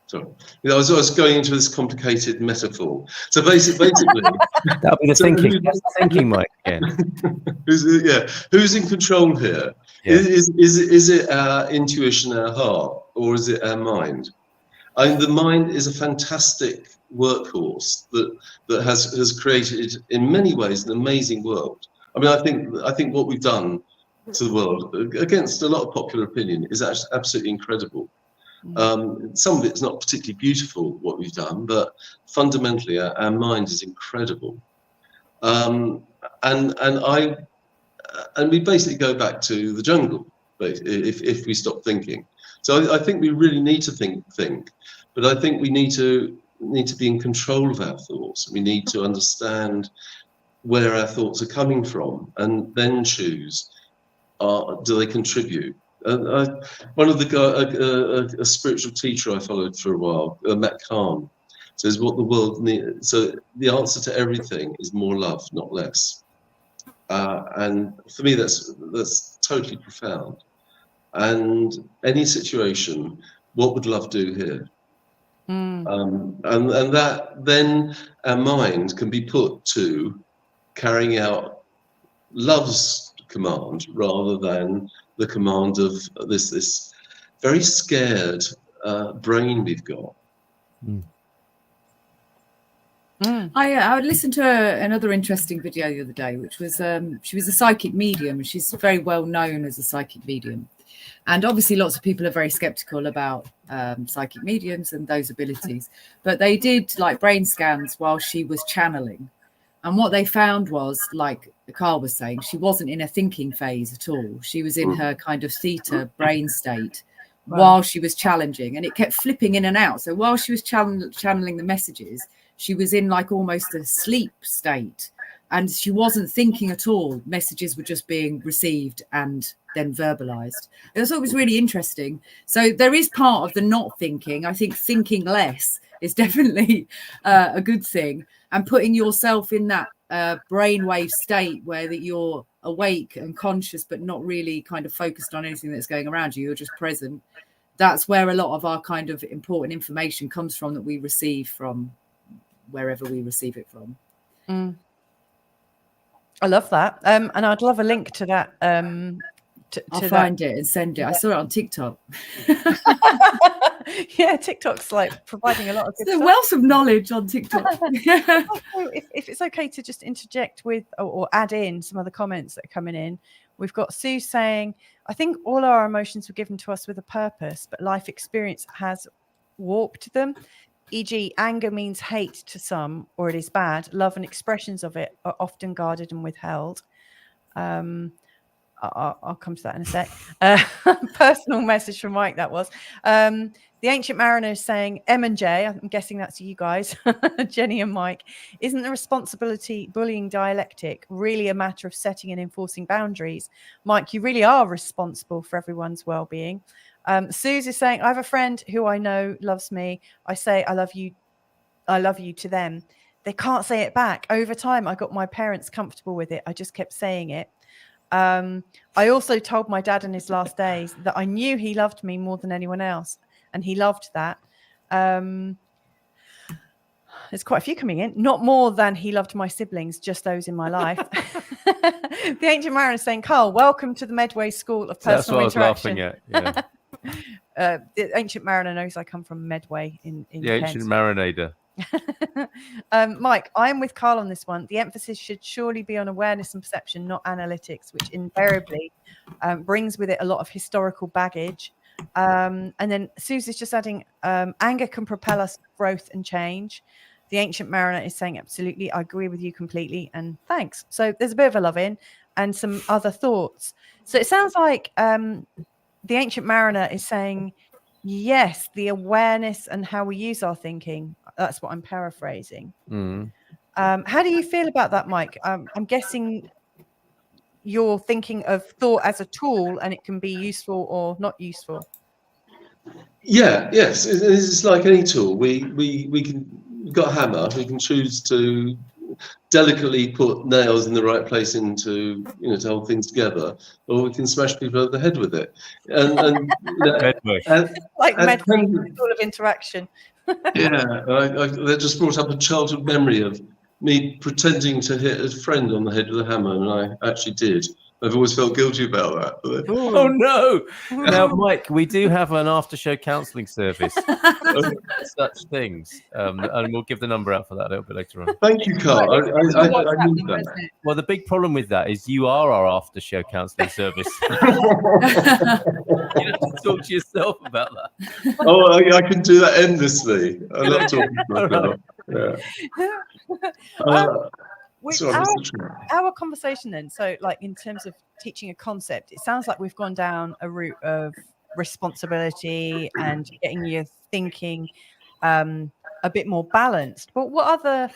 Sorry, I was going into this complicated metaphor. So basically, that'll be the thinking. That's the thinking, Mike. Again. Who's in control here? Yeah. Is it our intuition, our heart, or is it our mind? I mean, the mind is a fantastic workhorse that has created, in many ways, an amazing world. I mean, I think what we've done to the world, against a lot of popular opinion, is actually absolutely incredible. Some of it's not particularly beautiful, what we've done, but fundamentally our mind is incredible. And we basically go back to the jungle if we stop thinking. So I think we really need to think, but I think we need to be in control of our thoughts. We need to understand where our thoughts are coming from, and then choose: do they contribute? One of a spiritual teacher I followed for a while, Matt Kahn, says what the world needs. So the answer to everything is more love, not less. And for me, that's totally profound. And any situation, what would love do here? And that then our mind can be put to carrying out love's command rather than the command of this very scared brain we've got. I listened to another interesting video the other day, which was she was a psychic medium. She's very well known as a psychic medium. And obviously lots of people are very skeptical about psychic mediums and those abilities. But they did like brain scans while she was channeling. And what they found was, like Carl was saying, she wasn't in a thinking phase at all. She was in her kind of theta brain state while she was challenging. And it kept flipping in and out. So while she was channeling the messages, she was in like almost a sleep state. And she wasn't thinking at all. Messages were just being received and then verbalized. It was always really interesting. So there is part of the not thinking. I think thinking less is definitely a good thing. And putting yourself in that brainwave state where that you're awake and conscious, but not really kind of focused on anything that's going around you. You're just present. That's where a lot of our kind of important information comes from that we receive from wherever we receive it from. I love that. And I'd love a link to that. I'll find it and send it. I saw it on TikTok. Yeah, TikTok's like providing a lot of good There's a stuff. wealth of knowledge on TikTok. Also, if it's okay to just interject with or add in some of the comments that are coming in. We've got Sue saying, I think all our emotions were given to us with a purpose, but life experience has warped them. E.g., anger means hate to some, or it is bad. Love and expressions of it are often guarded and withheld. I'll come to that in a sec. Personal message from Mike, that was. The Ancient Mariner is saying, M and J, I'm guessing that's you guys, Jennie and Mike, isn't the responsibility bullying dialectic really a matter of setting and enforcing boundaries? Mike, you really are responsible for everyone's well-being. Suze is saying, I have a friend who I know loves me. I say, I love you to them. They can't say it back. Over time, I got my parents comfortable with it. I just kept saying it. I also told my dad in his last days that I knew he loved me more than anyone else. And he loved that. There's quite a few coming in. Not more than he loved my siblings, just those in my life. The Ancient Mariner is saying, Carl, welcome to the Medway School of Personal Interaction. That's what I was laughing at. Yeah. The Ancient Mariner knows I come from Medway in The Kent. Ancient Marinator. Mike, I am with Carl on this one. The emphasis should surely be on awareness and perception, not analytics, which invariably brings with it a lot of historical baggage. And then Susie's just adding, anger can propel us growth and change. The Ancient Mariner is saying, absolutely, I agree with you completely, and thanks. So there's a bit of a love in and some other thoughts. So it sounds like the Ancient Mariner is saying, yes, the awareness and how we use our thinking. That's what I'm paraphrasing. How do you feel about that, Mike? I'm guessing you're thinking of thought as a tool and it can be useful or not useful. Yes, it's like any tool. We've got a hammer. We can choose to delicately put nails in the right place into, to hold things together, or we can smash people over the head with it. And Medway, tool of interaction. That just brought up a childhood memory of me pretending to hit a friend on the head with a hammer, and I actually did. I've always felt guilty about that. Oh no! Now, Mike, we do have an after-show counselling service for such things, and we'll give the number out for that a little bit later on. Thank you, Carl. I need that. Well, the big problem with that is you are our after-show counselling service. You have to talk to yourself about that. Oh, I can do that endlessly. I love talking to myself. Our conversation then, so like in terms of teaching a concept, it sounds like we've gone down a route of responsibility and getting your thinking a bit more balanced. But what other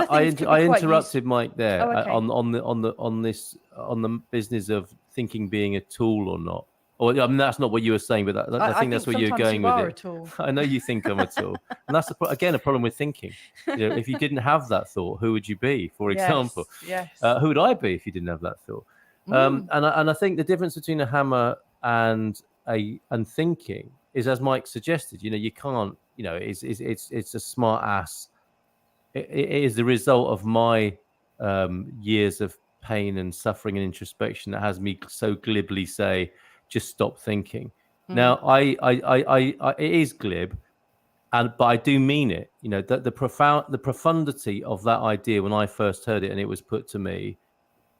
things I interrupted useful? Mike there okay. on the business of thinking being a tool or not. Or I mean, that's not what you were saying, but I think that's where you're going with it. I know you think I'm a tool, and that's again a problem with thinking. If you didn't have that thought, who would you be? For example, yes. Who would I be if you didn't have that thought? And I think the difference between a hammer and thinking is, as Mike suggested, you can't. It's a smart ass. It is the result of my years of pain and suffering and introspection that has me so glibly say, just stop thinking. Now, it is glib, but I do mean it. You know, the profundity of that idea when I first heard it and it was put to me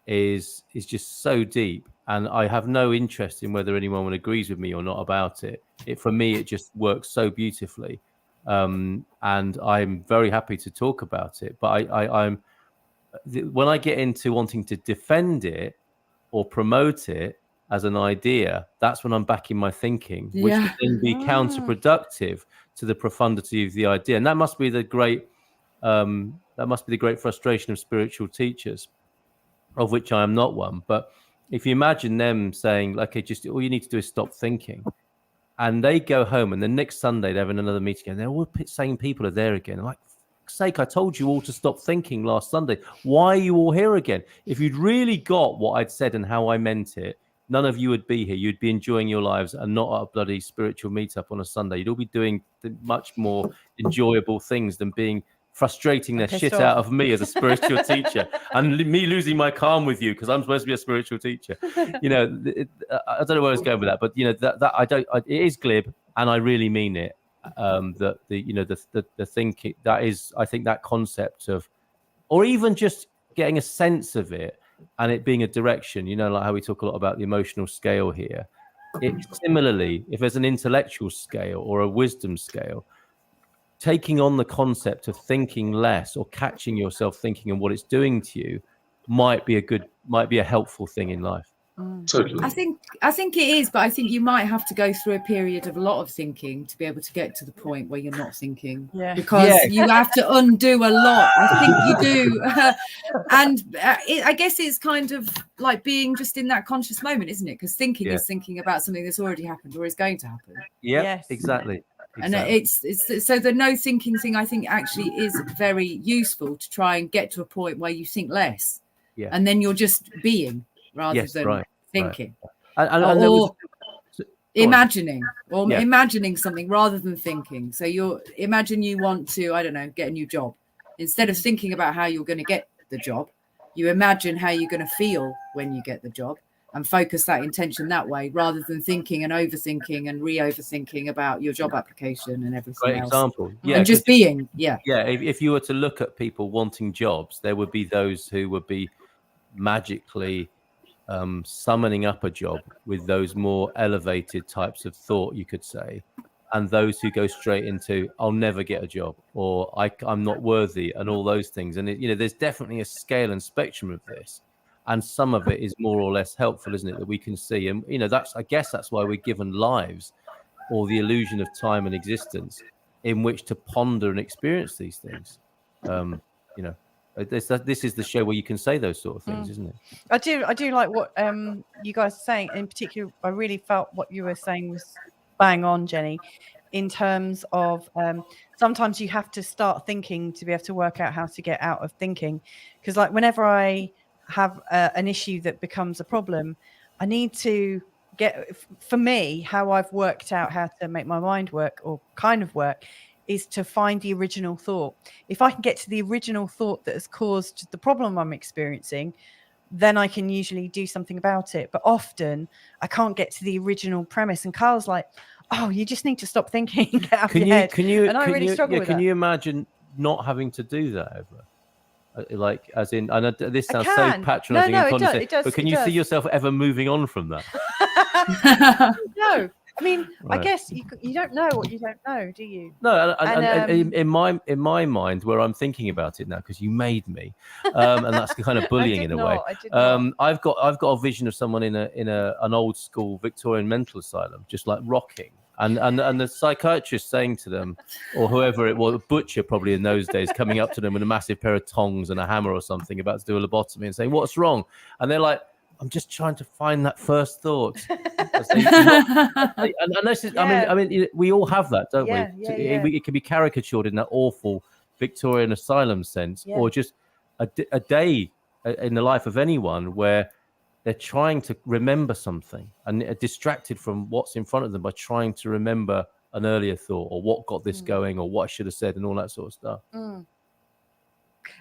is just so deep, and I have no interest in whether anyone agrees with me or not about it. For me, it just works so beautifully, and I'm very happy to talk about it. But when I get into wanting to defend it or promote it as an idea, that's when I'm back in my thinking, which would then be counterproductive to the profundity of the idea. And that must be the great frustration of spiritual teachers, of which I am not one. But if you imagine them saying, okay, just all you need to do is stop thinking, and they go home and the next Sunday they're having another meeting and they're all same people are there again. I'm like, for fuck's sake, I told you all to stop thinking last Sunday. Why are you all here again? If you'd really got what I'd said and how I meant it, none of you would be here. You'd be enjoying your lives and not at a bloody spiritual meetup on a Sunday. You'd all be doing much more enjoyable things than frustrating the shit out of me as a spiritual teacher and me losing my calm with you because I'm supposed to be a spiritual teacher. You know, I don't know where I was going with that, but you know it is glib, and I really mean it. That the thinking that is, I think that concept of, or even just getting a sense of it and it being a direction. You know, like how we talk a lot about the emotional scale here. Similarly, if there's an intellectual scale or a wisdom scale, taking on the concept of thinking less or catching yourself thinking and what it's doing to you might be a helpful thing in life. Totally. I think it is, but I think you might have to go through a period of a lot of thinking to be able to get to the point where you're not thinking, because you have to undo a lot. I think you do. And I guess it's kind of like being just in that conscious moment, isn't it? Because thinking is thinking about something that's already happened or is going to happen. Yeah, yes. Exactly. And it's so the no thinking thing, I think, actually is very useful to try and get to a point where you think less, and then you're just being rather than thinking, or imagining, imagining something rather than thinking. So imagine you want to, I don't know, get a new job. Instead of thinking about how you're going to get the job, you imagine how you're going to feel when you get the job, and focus that intention that way, rather than thinking and overthinking and re-overthinking about your job application and everything Great else. Example. Yeah, and just being, if you were to look at people wanting jobs, there would be those who would be magically summoning up a job with those more elevated types of thought, you could say, and those who go straight into, I'll never get a job, or I'm not worthy, and all those things. And there's definitely a scale and spectrum of this. And some of it is more or less helpful, isn't it, that we can see? And, I guess that's why we're given lives, or the illusion of time and existence, in which to ponder and experience these things. This is the show where you can say those sort of things, isn't it? I do like what you guys are saying. In particular, I really felt what you were saying was bang on, Jenny, in terms of sometimes you have to start thinking to be able to work out how to get out of thinking. Because like whenever I have an issue that becomes a problem, I need to for me, how I've worked out how to make my mind work, or kind of work, is to find the original thought. If I can get to the original thought that has caused the problem I'm experiencing, then I can usually do something about it. But often I can't get to the original premise. And Carl's like, oh, you just need to stop thinking, get out of your head. And I really struggle with that. Can you imagine not having to do that ever? Like, as in, I know this sounds so patronizing and condescending, but can you see yourself ever moving on from that? No, I mean, right. I guess you don't know what you don't know, do you? No, and in my mind, where I'm thinking about it now, because you made me, and that's kind of bullying in a way. I've got a vision of someone in an old school Victorian mental asylum, just like rocking. And the psychiatrist saying to them, or whoever it was, a butcher probably in those days, coming up to them with a massive pair of tongs and a hammer or something, about to do a lobotomy, and saying, "What's wrong?" And they're like, "I'm just trying to find that first thought." And this is, I mean, we all have that, don't we? It can be caricatured in that awful Victorian asylum sense, or just a day in the life of anyone where they're trying to remember something and are distracted from what's in front of them by trying to remember an earlier thought, or what got this going, or what I should have said, and all that sort of stuff.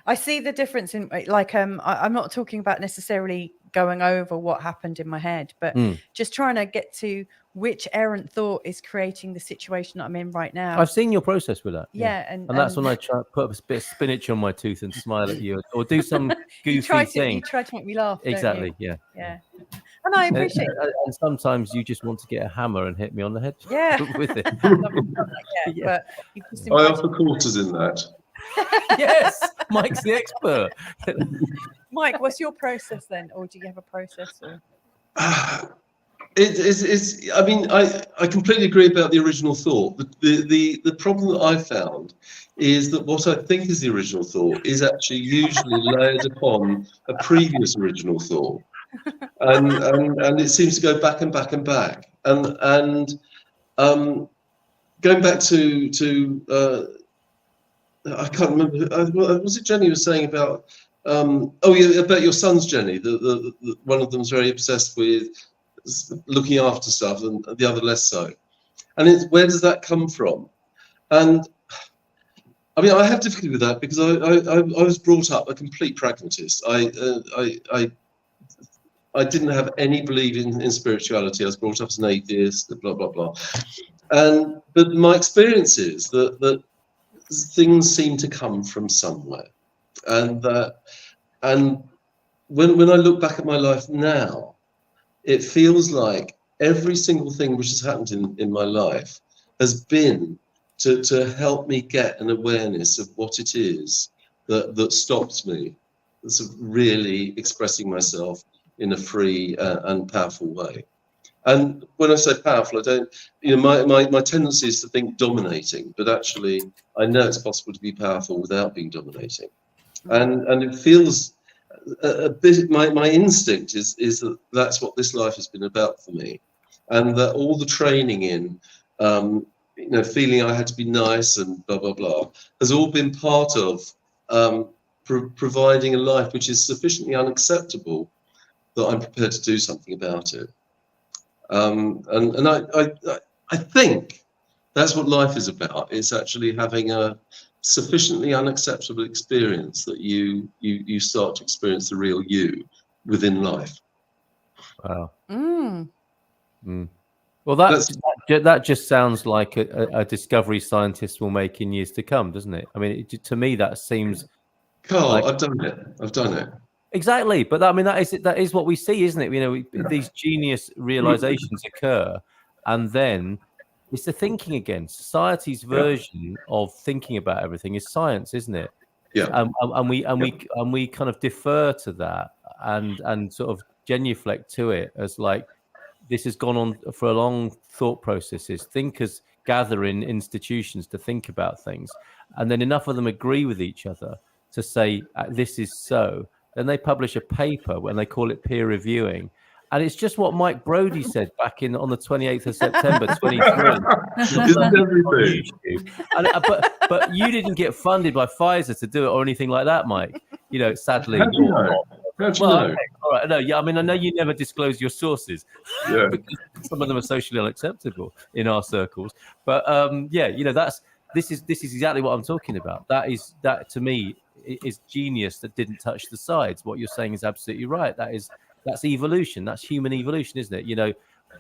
I see the difference in, like, I'm not talking about necessarily going over what happened in my head, but just trying to get to which errant thought is creating the situation that I'm in right now. I've seen your process with that. Yeah. And that's when I try to put a bit of spinach on my tooth and smile at you, or do some goofy thing. You try to make me laugh. Exactly. Don't you? Yeah. And I appreciate it. And sometimes you just want to get a hammer and hit me on the head. Yeah. With it. But I offer quarters in that. Yes, Mike's the expert. Mike, what's your process then, or do you have a process? Or? It's. I mean, I completely agree about the original thought. The problem that I found is that what I think is the original thought is actually usually layered upon a previous original thought, and it seems to go back and back and back. And going back to I can't remember. Was it Jennie was saying about? About your sons, Jennie. The one of them's very obsessed with looking after stuff, and the other less so. And where does that come from? And I mean, I have difficulty with that because I was brought up a complete pragmatist. I didn't have any belief in spirituality. I was brought up as an atheist. Blah blah blah. But my experience is that things seem to come from somewhere, and when I look back at my life now, it feels like every single thing which has happened in my life has been to help me get an awareness of what it is that stops me really expressing myself in a free and powerful way. And when I say powerful, I don't, my tendency is to think dominating, but actually I know it's possible to be powerful without being dominating. And it feels a bit, my instinct is that that's what this life has been about for me. And that all the training in, feeling I had to be nice and blah, blah, blah, has all been part of providing a life which is sufficiently unacceptable that I'm prepared to do something about it. And I think that's what life is about. It's actually having a sufficiently unacceptable experience that you start to experience the real you within life. Wow. Well, that just sounds like a discovery scientists will make in years to come, doesn't it? I mean, to me, that seems. Carl, like, I've done it. Exactly, but that is what we see, isn't it? These genius realizations occur, and then it's the thinking again. Society's version of thinking about everything is science, isn't it? Yeah. And we kind of defer to that and sort of genuflect to it as like this has gone on for a long thought processes. Thinkers gather in institutions to think about things, and then enough of them agree with each other to say this is so. Then they publish a paper when they call it peer reviewing. And it's just what Mike Brodie said back on the 28th of September, 2023. But you didn't get funded by Pfizer to do it or anything like that, Mike. Sadly. How do you know? Okay, all right. No, I mean, I know you never disclose your sources. Yeah. Because some of them are socially unacceptable in our circles. But this is exactly what I'm talking about. That to me is genius that didn't touch the sides. What you're saying is absolutely right. That's evolution. That's human evolution, isn't it?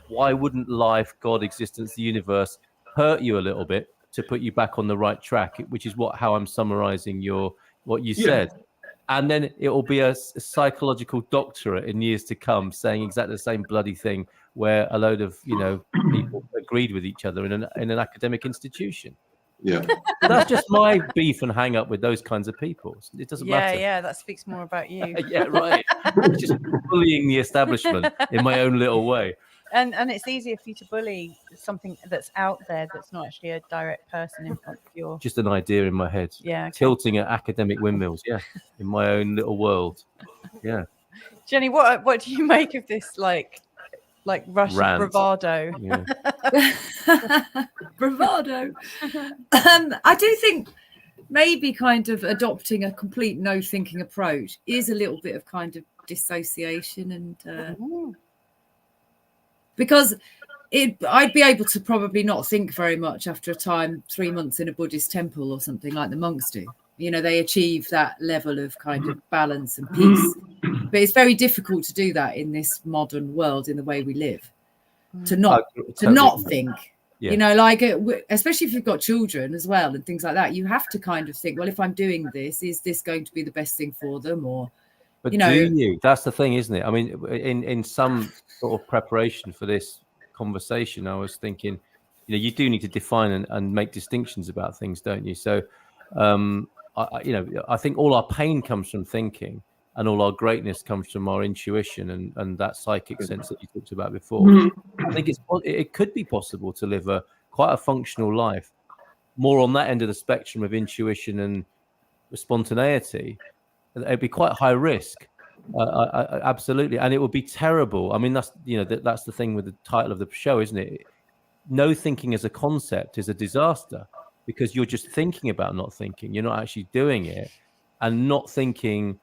Why wouldn't life, God, existence, the universe hurt you a little bit to put you back on the right track? Which is how I'm summarizing what you said. And then it will be a psychological doctorate in years to come saying exactly the same bloody thing where a load of people agreed with each other in an academic institution. Yeah. That's just my beef and hang up with those kinds of people. It doesn't matter. Yeah, that speaks more about you. Yeah, right. Just bullying the establishment in my own little way. And it's easier for you to bully something that's out there that's not actually a direct person in front of your. Just an idea in my head. Yeah. Okay. Tilting at academic windmills. Yeah. In my own little world. Yeah. Jennie, what do you make of this like Russian rant. Bravado? Yeah. Bravado. I do think maybe kind of adopting a complete no thinking approach is a little bit of kind of dissociation and because I'd be able to probably not think very much after a time 3 months in a Buddhist temple or something like the monks do. you know, they achieve that level of kind of balance and peace. But it's very difficult to do that in this modern world, in the way we live, to not think. Yeah. You know, like, especially if you've got children as well and things like that, you have to kind of think, well, if I'm doing this, is this going to be the best thing for them? Or, but you know, do you? That's the thing, isn't it? I mean, in some sort of preparation for this conversation, I was thinking, you know, you do need to define and make distinctions about things, don't you? So, I think all our pain comes from thinking, and all our greatness comes from our intuition and that psychic sense that you talked about before. I think it could be possible to live quite a functional life, more on that end of the spectrum of intuition and spontaneity. It'd be quite high risk, absolutely, and it would be terrible. I mean, that's the thing with the title of the show, isn't it? No thinking as a concept is a disaster, because you're just thinking about not thinking. You're not actually doing it, and not thinking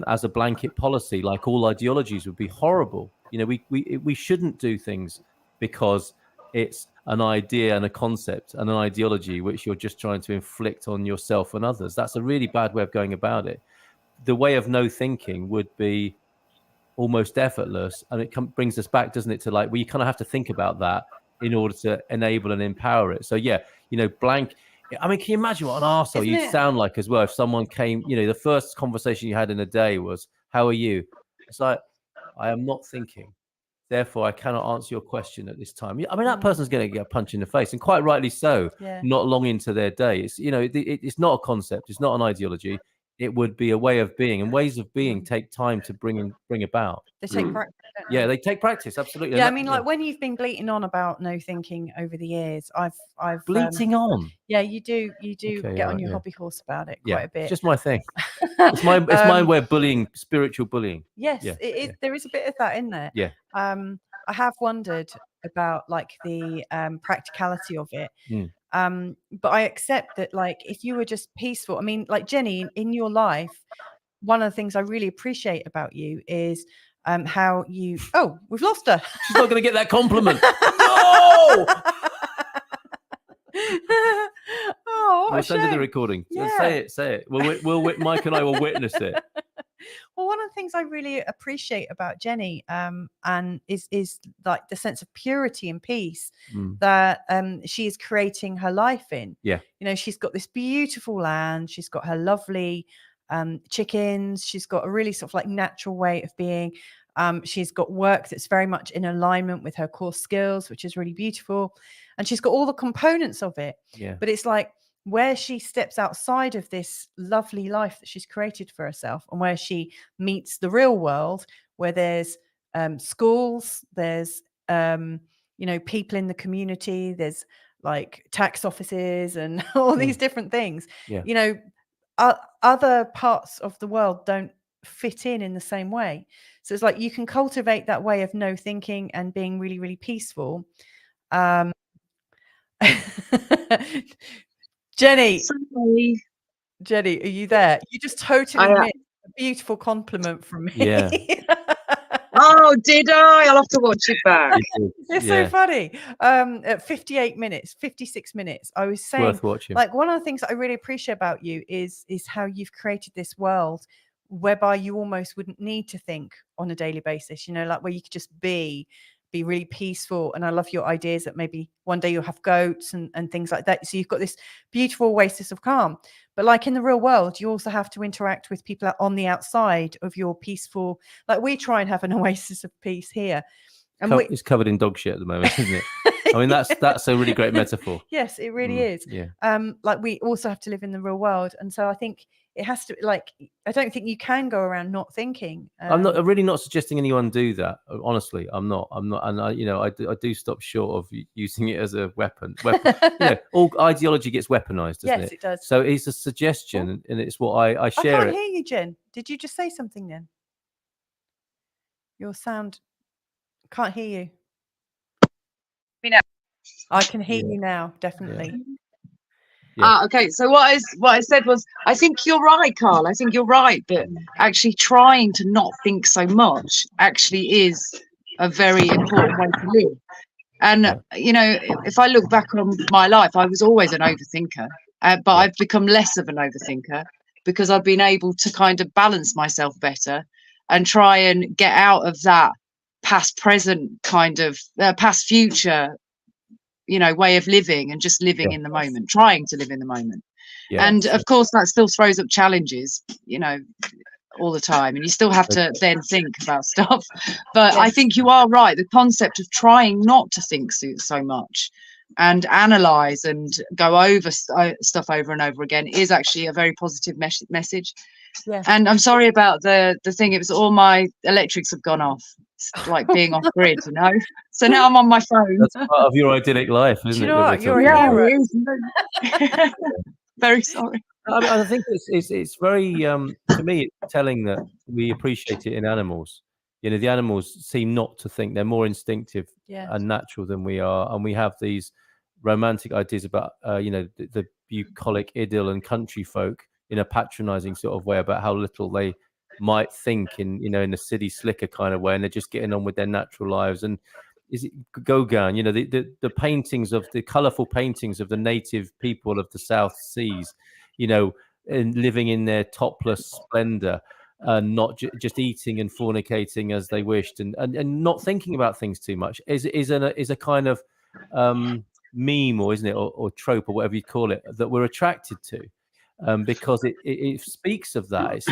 as a blanket policy, like all ideologies, would be horrible. You know, we shouldn't do things because it's an idea and a concept and an ideology which you're just trying to inflict on yourself and others. That's a really bad way of going about it. The way of no thinking would be almost effortless, and it brings us back, doesn't it, to like, well, you kind of have to think about that in order to enable and empower it. So yeah, you know, blank. I mean, can you imagine what an arsehole you'd sound like as well if someone came, you know, the first conversation you had in a day was, how are you? It's like, I am not thinking, therefore I cannot answer your question at this time. I mean, that person's going to get a punch in the face, and quite rightly so, not long into their day. It's, you know, it's not a concept, it's not an ideology. It would be a way of being, and ways of being take time to bring about. They take practice. Yeah, they take practice, absolutely. Yeah, I mean, like when you've been bleating on about no thinking over the years, I've bleating on. Yeah, you do get on your hobby horse about it quite a bit. It's just my thing. It's my way of bullying, spiritual bullying. Yes, there is a bit of that in there. Yeah. I have wondered about like the practicality of it. But I accept that, like, if you were just peaceful, I mean, like Jennie, in your life, one of the things I really appreciate about you is how you, we've lost her. She's not going to get that compliment. No! We'll send her the recording. Yeah. Say it. We'll Mike and I will witness it. Well, one of the things I really appreciate about Jennie and is like the sense of purity and peace that she is creating her life in. Yeah. You know, she's got this beautiful land. She's got her lovely chickens. She's got a really sort of like natural way of being. She's got work that's very much in alignment with her core skills, which is really beautiful. And she's got all the components of it. Yeah. But it's like, where she steps outside of this lovely life that she's created for herself, and where she meets the real world, where there's schools, there's people in the community, there's like tax offices and all these different things. Yeah. You know, other parts of the world don't fit in the same way. So it's like you can cultivate that way of no thinking and being really, really peaceful. Jennie, Jennie, are you there? You just totally missed a beautiful compliment from me. Yeah. Oh, did I? I'll have to watch it back. It's so funny. At 56 minutes, I was saying, worth watching. Like, one of the things that I really appreciate about you is how you've created this world whereby you almost wouldn't need to think on a daily basis, you know, like where you could just be really peaceful. And I love your ideas that maybe one day you'll have goats and things like that. So you've got this beautiful oasis of calm. But like in the real world, you also have to interact with people on the outside of your peaceful, like we try and have an oasis of peace here. And it's covered in dog shit at the moment, isn't it? I mean, that's a really great metaphor. Yes, it really is. Yeah. Like we also have to live in the real world. And so I think it has to, like, I don't think you can go around not thinking. I'm really not suggesting anyone do that. Honestly, I'm not. And I do stop short of using it as a weapon. All ideology gets weaponized, doesn't it? Yes, it does. So it's a suggestion, and it's what I share. I can't hear you, Jen. Did you just say something then? Your sound, can't hear you. I can hear you now, definitely. Yeah. Yeah. Okay, so what I said was, I think you're right, Carl. I think you're right that actually trying to not think so much actually is a very important way to live. And you know, if I look back on my life, I was always an overthinker, but I've become less of an overthinker because I've been able to kind of balance myself better and try and get out of that past present kind of past future, you know, way of living, and just living in the moment, trying to live in the moment. And of course that still throws up challenges, you know, all the time, and you still have to then think about stuff. But I think you are right, the concept of trying not to think so much and analyze and go over stuff over and over again is actually a very positive message. And I'm sorry about the thing, it was all my electrics have gone off. It's like being off grid, you know, so now I'm on my phone. That's part of your idyllic life, isn't it? You know what? You're a hero. It is. Very sorry. I think it's very to me it's telling that we appreciate it in animals. You know, the animals seem not to think, they're more instinctive and natural than we are, and we have these romantic ideas about you know, the bucolic idyll and country folk in a patronizing sort of way about how little they might think in, you know, in a city slicker kind of way, and they're just getting on with their natural lives. And is it Gauguin, you know, the paintings of the colorful paintings of the native people of the South Seas, you know, and living in their topless splendor, and not just eating and fornicating as they wished, and not thinking about things too much is a kind of meme, or isn't it, or trope, or whatever you call it, that we're attracted to, because it speaks of that.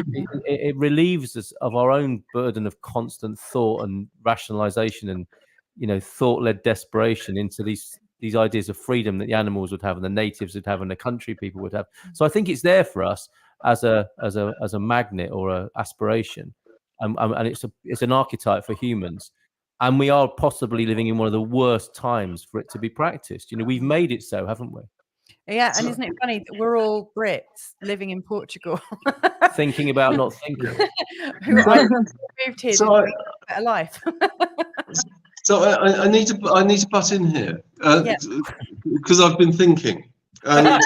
It relieves us of our own burden of constant thought and rationalization, and, you know, thought-led desperation into these ideas of freedom that the animals would have, and the natives would have, and the country people would have. So I think it's there for us as a magnet or a aspiration, and it's an archetype for humans. And we are possibly living in one of the worst times for it to be practiced. You know, we've made it so, haven't we? Yeah, and isn't it funny that we're all Brits living in Portugal, thinking about not thinking. Who moved here to a better life. So I need to butt in here because I've been thinking. And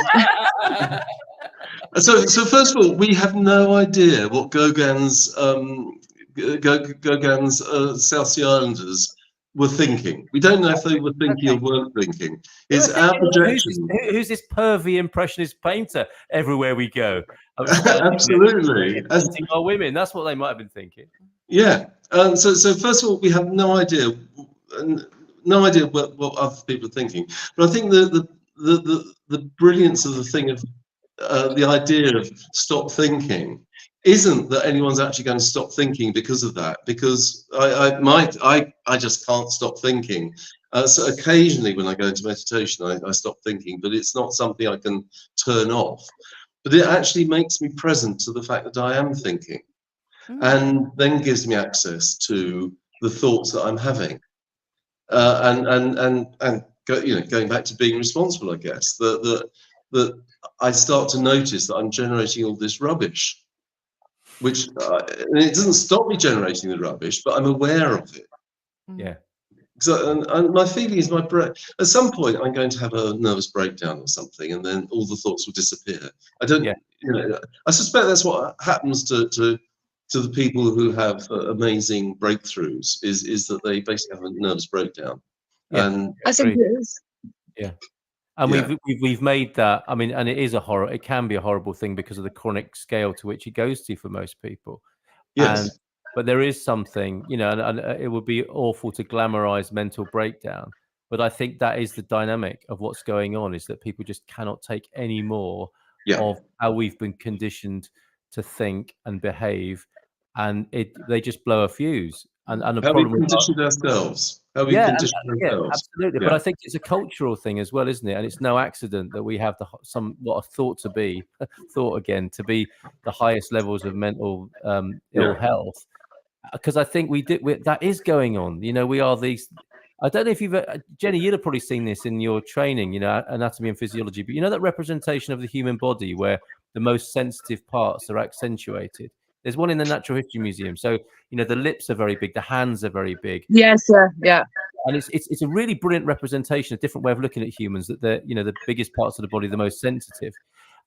so first of all, we have no idea what Gauguin's South Sea Islanders were thinking. We don't know if they were thinking or weren't thinking. It's our projection. Who's this pervy impressionist painter everywhere we go? Absolutely. Painting our women. That's what they might have been thinking. Yeah. So first of all, we have no idea what other people are thinking. But I think the brilliance of the thing of the idea of stop thinking isn't that anyone's actually going to stop thinking because of that, because I just can't stop thinking. So occasionally when I go into meditation, I stop thinking, but it's not something I can turn off. But it actually makes me present to the fact that I am thinking, and then gives me access to the thoughts that I'm having, and going back to being responsible, I guess that I start to notice that I'm generating all this rubbish, which and it doesn't stop me generating the rubbish, but I'm aware of it. Yeah. So, and my feeling is at some point I'm going to have a nervous breakdown or something, and then all the thoughts will disappear. I don't, I suspect that's what happens to the people who have amazing breakthroughs, is that they basically have a nervous breakdown. Yeah. And I think it is. Yeah. And we've made that. I mean, and it is it can be a horrible thing because of the chronic scale to which it goes to for most people. Yes. But there is something, you know, and it would be awful to glamorize mental breakdown. But I think that is the dynamic of what's going on, is that people just cannot take any more of how we've been conditioned to think and behave, and they just blow a fuse. And the how problem we conditioned ourselves. Absolutely. Yeah. But I think it's a cultural thing as well, isn't it? And it's no accident that we have what are thought to be the highest levels of mental ill health, because I think that is going on. You know, we are these. I don't know if you've Jennie, you'd have probably seen this in your training, you know, anatomy and physiology. But you know that representation of the human body where the most sensitive parts are accentuated. There's one in the Natural History Museum. So, you know, the lips are very big, the hands are very big. Yes, sir. Yeah. And it's a really brilliant representation, a different way of looking at humans, that they're, you know, the biggest parts of the body, the most sensitive.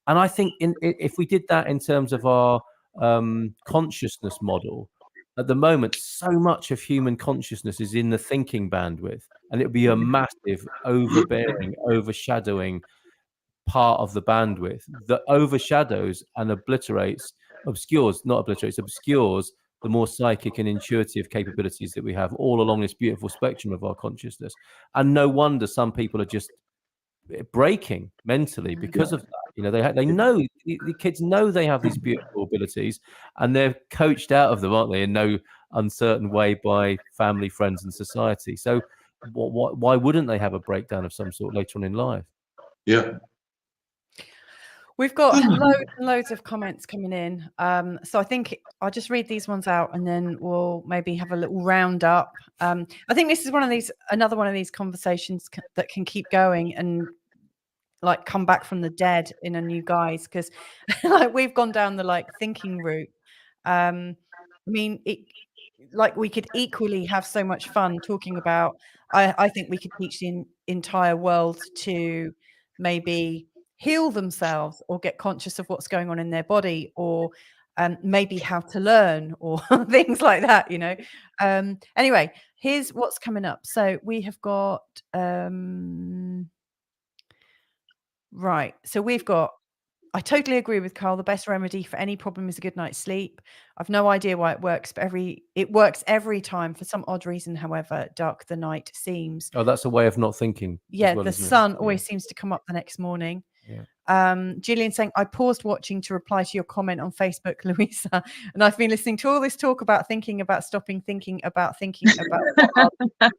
And I think if we did that in terms of our consciousness model, at the moment, so much of human consciousness is in the thinking bandwidth, and it would be a massive, overbearing, overshadowing part of the bandwidth that overshadows and obscures the more psychic and intuitive capabilities that we have all along this beautiful spectrum of our consciousness. And no wonder some people are just breaking mentally because of that. You know, they know, the kids know they have these beautiful abilities, and they're coached out of them, aren't they, in no uncertain way by family, friends, and society. So why wouldn't they have a breakdown of some sort later on in life? Yeah. We've got loads and loads of comments coming in. So I think I'll just read these ones out, and then we'll maybe have a little roundup. I think this is another one of these conversations that can keep going and like come back from the dead in a new guise, because like we've gone down the like thinking route. I mean, like we could equally have so much fun talking about. I think we could teach the entire world to maybe heal themselves or get conscious of what's going on in their body, or maybe how to learn, or things like that, you know. Anyway, here's what's coming up. So we have got right. So we've got, I totally agree with Carl. The best remedy for any problem is a good night's sleep. I've no idea why it works, but it works every time. For some odd reason, however, dark the night seems. Oh, that's a way of not thinking. Yeah, well, the sun always seems to come up the next morning. Yeah. Gillian saying, I paused watching to reply to your comment on Facebook, Louisa, and I've been listening to all this talk about thinking about stopping thinking about thinking about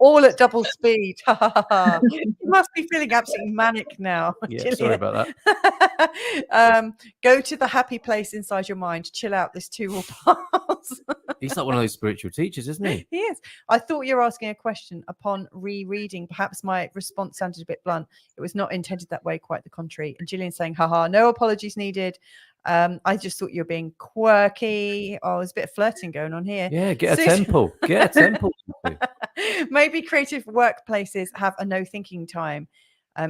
all at double speed. You must be feeling absolutely manic now. Yeah, Gillian. sorry about that. Go to the happy place inside your mind. Chill out. This too will pass. He's like one of those spiritual teachers, isn't he? He is. I thought you were asking a question upon rereading. Perhaps my response sounded a bit blunt. It was not intended that way, quite the contrary. And Gillian saying, haha, no apologies needed. I just thought you were being quirky. Oh, there's a bit of flirting going on here. Yeah, get a temple. Get a temple. Maybe creative workplaces have a no thinking time.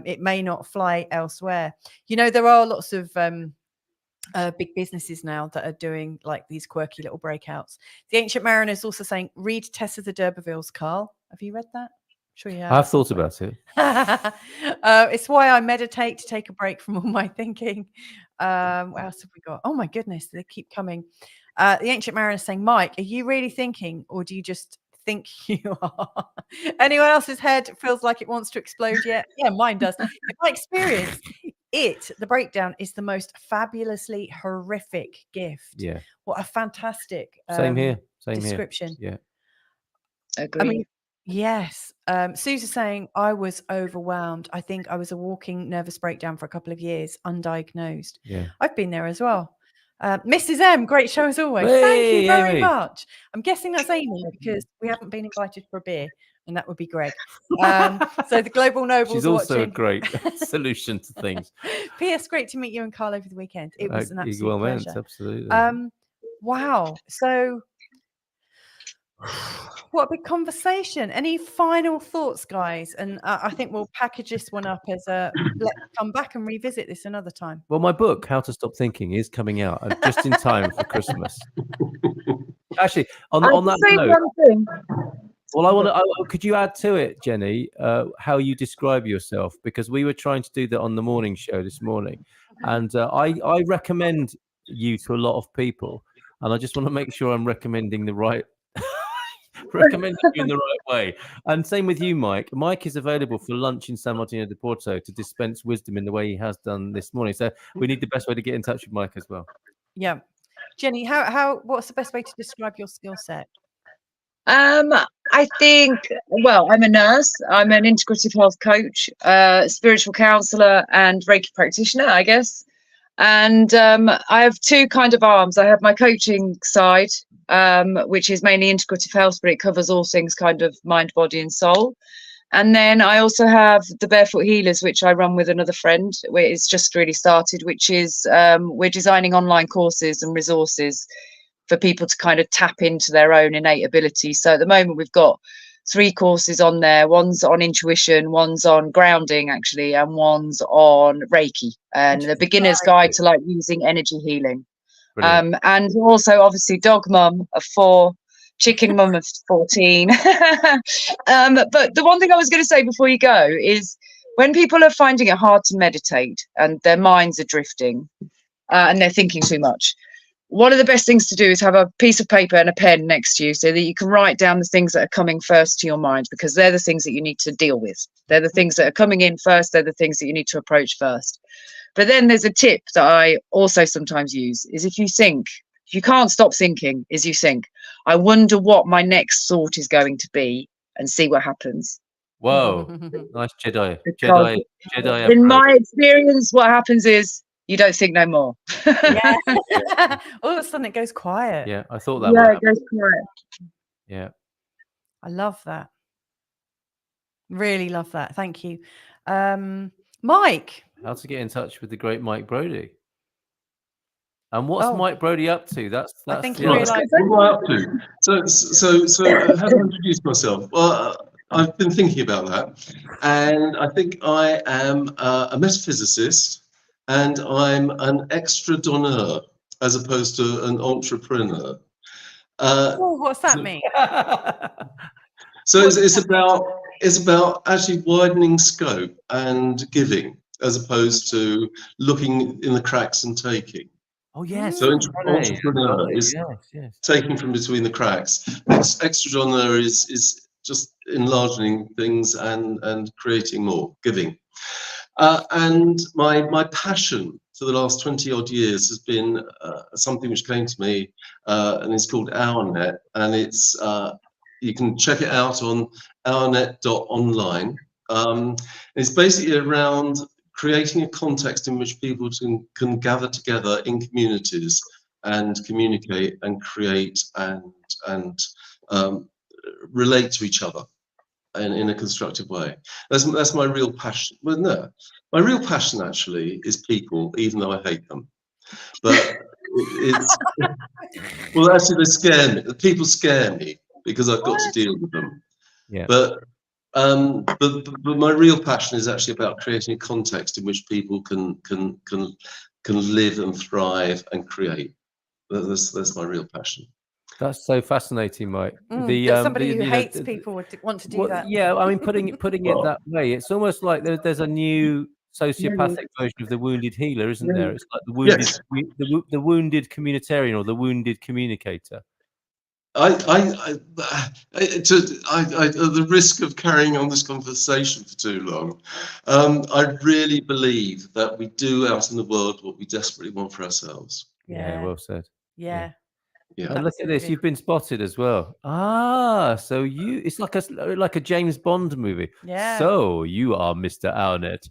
It may not fly elsewhere. You know, there are lots of big businesses now that are doing like these quirky little breakouts. The Ancient Mariner is also saying, read Tessa the D'Urbervilles, Carl. Have you read that? Sure you have. I've thought about it. It's why I meditate, to take a break from all my thinking. What else have we got? Oh my goodness, they keep coming. The Ancient Mariner is saying, Mike, are you really thinking, or do you just think you are? Anyone else's head feels like it wants to explode yet? Yeah, mine does. In my experience, the breakdown is the most fabulously horrific gift. Yeah. What a fantastic Same here. description. Yeah. Agree. I mean, yes. Sue's saying, I was overwhelmed. I think I was a walking nervous breakdown for a couple of years, undiagnosed. Yeah. I've been there as well. Mrs. M, great show as always. Hey, Thank you very Amy. much. I'm guessing that's Amy because we haven't been invited for a beer, and that would be Greg. So the Global Nobles. She's also watching. a great solution to things. P.S. Great to meet you and Carl over the weekend. It was an absolute well pleasure. meant, absolutely. Wow. So what a big conversation. Any final thoughts, guys? And I think we'll package this one up as let's come back and revisit this another time. Well, my book, How to Stop Thinking, is coming out just in time for Christmas. Actually, on that note, well, could you add to it, Jennie, how you describe yourself? Because we were trying to do that on the morning show this morning. And I recommend you to a lot of people. And I just want to make sure I'm recommending the right recommending you in the right way. And same with you, Mike. Mike is available for lunch in San Martino de Porto to dispense wisdom in the way he has done this morning. So we need the best way to get in touch with Mike as well. Yeah. Jennie, what's the best way to describe your skill set? I think, well, I'm a nurse. I'm an integrative health coach, spiritual counselor, and Reiki practitioner, I guess. And I have two kind of arms. I have my coaching side, which is mainly integrative health, but it covers all things kind of mind, body, and soul. And then I also have the Barefoot Healers, which I run with another friend, where it's just really started, which is we're designing online courses and resources for people to kind of tap into their own innate ability. So at the moment, we've got 3 courses on there. One's on intuition, one's on grounding, actually, and one's on Reiki, and the beginner's guide to like using energy healing. And also, obviously, dog mum of 4, chicken mum of 14. But the one thing I was going to say before you go is when people are finding it hard to meditate and their minds are drifting and they're thinking too much, one of the best things to do is have a piece of paper and a pen next to you so that you can write down the things that are coming first to your mind, because they're the things that you need to deal with. They're the things that are coming in first. They're the things that you need to approach first. But then there's a tip that I also sometimes use is if you can't stop thinking, is you think, I wonder what my next thought is going to be, and see what happens. Whoa, nice Jedi In my experience, what happens is you don't think no more. Yeah. All of a sudden it goes quiet. Yeah, I thought that. Yeah, it goes quiet. Yeah, I love that. Really love that. Thank you. Mike. how to get in touch with the great Mike Brodie. And what's Mike Brodie up to? That's I think the you realise. What am I up to? So how do I introduce myself? Well, I've been thinking about that, and I think I am a metaphysicist, and I'm an extra donneur as opposed to an entrepreneur. What's that mean? So it's about actually widening scope and giving, as opposed to looking in the cracks and taking. Oh yes. So entrepreneur is taking from between the cracks. Extra donneur is just enlarging things and creating more, giving. And my passion for the last 20 odd years has been something which came to me, and it's called OurNet, and it's you can check it out on ournet.online. It's basically around creating a context in which people can gather together in communities and communicate and create and relate to each other in a constructive way. That's my real passion. Well, no, my real passion actually is people, even though I hate them. But it's well, actually, they scare me. The people scare me because I've got to deal with them. Yeah. But my real passion is actually about creating a context in which people can live and thrive and create. That's my real passion. That's so fascinating, Mike. Somebody who hates people would want to do that. Yeah, I mean, putting it that way, it's almost like there's a new sociopathic version of the wounded healer, isn't there? It's like the wounded communitarian or the wounded communicator. At the risk of carrying on this conversation for too long, I really believe that we do out in the world what we desperately want for ourselves. Yeah, well said. Yeah. And look at this, you've been spotted as well. So it's like a James Bond movie. Yeah. So you are Mr. OurNet.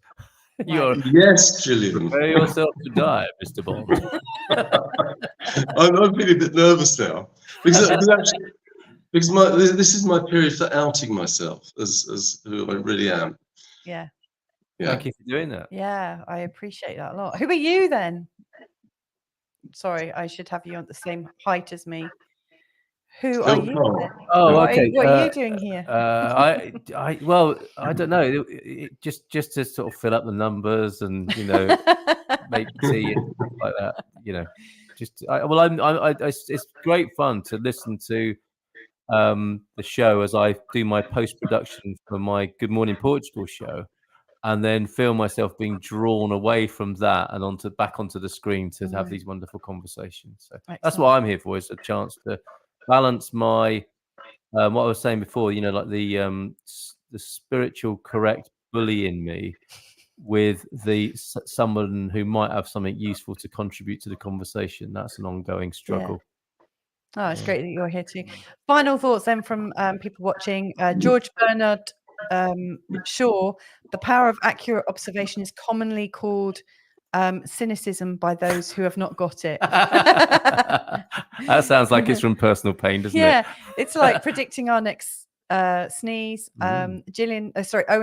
Yes, Gillian. Prepare yourself to die, Mr. Bond. I'm feeling a bit nervous now because this is my period for outing myself as who I really am. Yeah. Thank you for doing that. Yeah, I appreciate that a lot. Who are you then? Sorry, I should have you on the same height as me. Who are you? Oh, okay. What are you doing here? I don't know. Just to sort of fill up the numbers and make tea and stuff like that. It's great fun to listen to the show as I do my post production for my Good Morning Portugal show, and then feel myself being drawn away from that and back onto the screen to have these wonderful conversations. So that's what I'm here for, is a chance to balance my what I was saying before, like the spiritual correct bully in me with someone who might have something useful to contribute to the conversation. That's an ongoing struggle. Oh, it's great that you're here too. Final thoughts then from people watching. George Bernard Shaw, the power of accurate observation is commonly called cynicism by those who have not got it. That sounds like it's from personal pain, doesn't it? Yeah, it's like predicting our next sneeze. Owen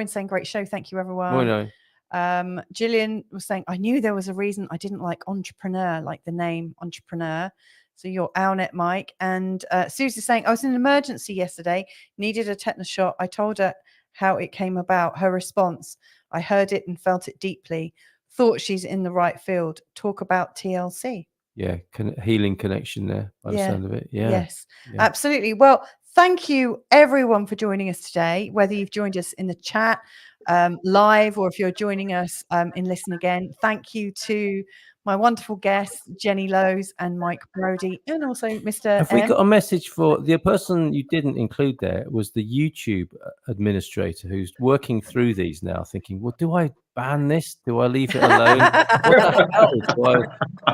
saying great show. Thank you, everyone. Oh, no. Gillian was saying, I knew there was a reason I didn't like entrepreneur, like the name entrepreneur. So you're OurNet, Mike. And Susie's saying, I was in an emergency yesterday, needed a tetanus shot. I told her how it came about. Her response, I heard it and felt it deeply. Thought she's in the right field. Talk about TLC. Yeah, healing connection there by the sound of it. Yeah. Yes, absolutely. Well, thank you everyone for joining us today, whether you've joined us in the chat, live, or if you're joining us in Listen Again. Thank you to my wonderful guests, Jennie Lowes and Mike Brodie, and also Mr. Have we M. got a message for the person you didn't include there? Was the YouTube administrator who's working through these now, thinking, well, do I ban this? Do I leave it alone? What the hell?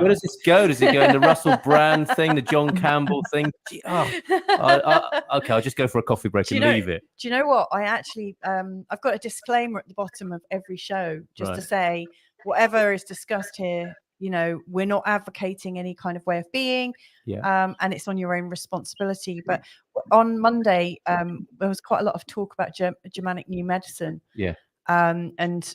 Where does this go? Does it go in the Russell Brand thing, the John Campbell thing? Okay, I'll just go for a coffee break and leave it. Do you know what? I actually, I've got a disclaimer at the bottom of every show just to say whatever is discussed here, you know, we're not advocating any kind of way of being, and it's on your own responsibility. But on Monday, there was quite a lot of talk about Germanic New Medicine. And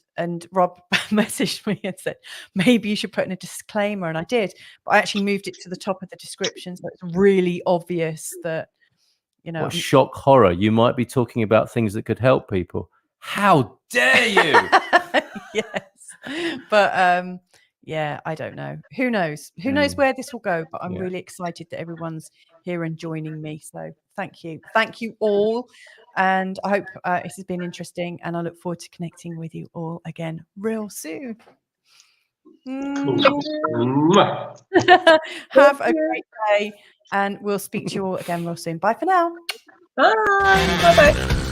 Rob messaged me and said, maybe you should put in a disclaimer, and I did, but I actually moved it to the top of the description, so it's really obvious that, you know. What shock horror! You might be talking about things that could help people. How dare you? Yes, but yeah, I don't know. Who knows? Who knows where this will go? But I'm really excited that everyone's here and joining me. So thank you all. And I hope this has been interesting, and I look forward to connecting with you all again real soon. Cool. Have a great day, and we'll speak to you all again real soon. Bye for now. Bye. Bye-bye.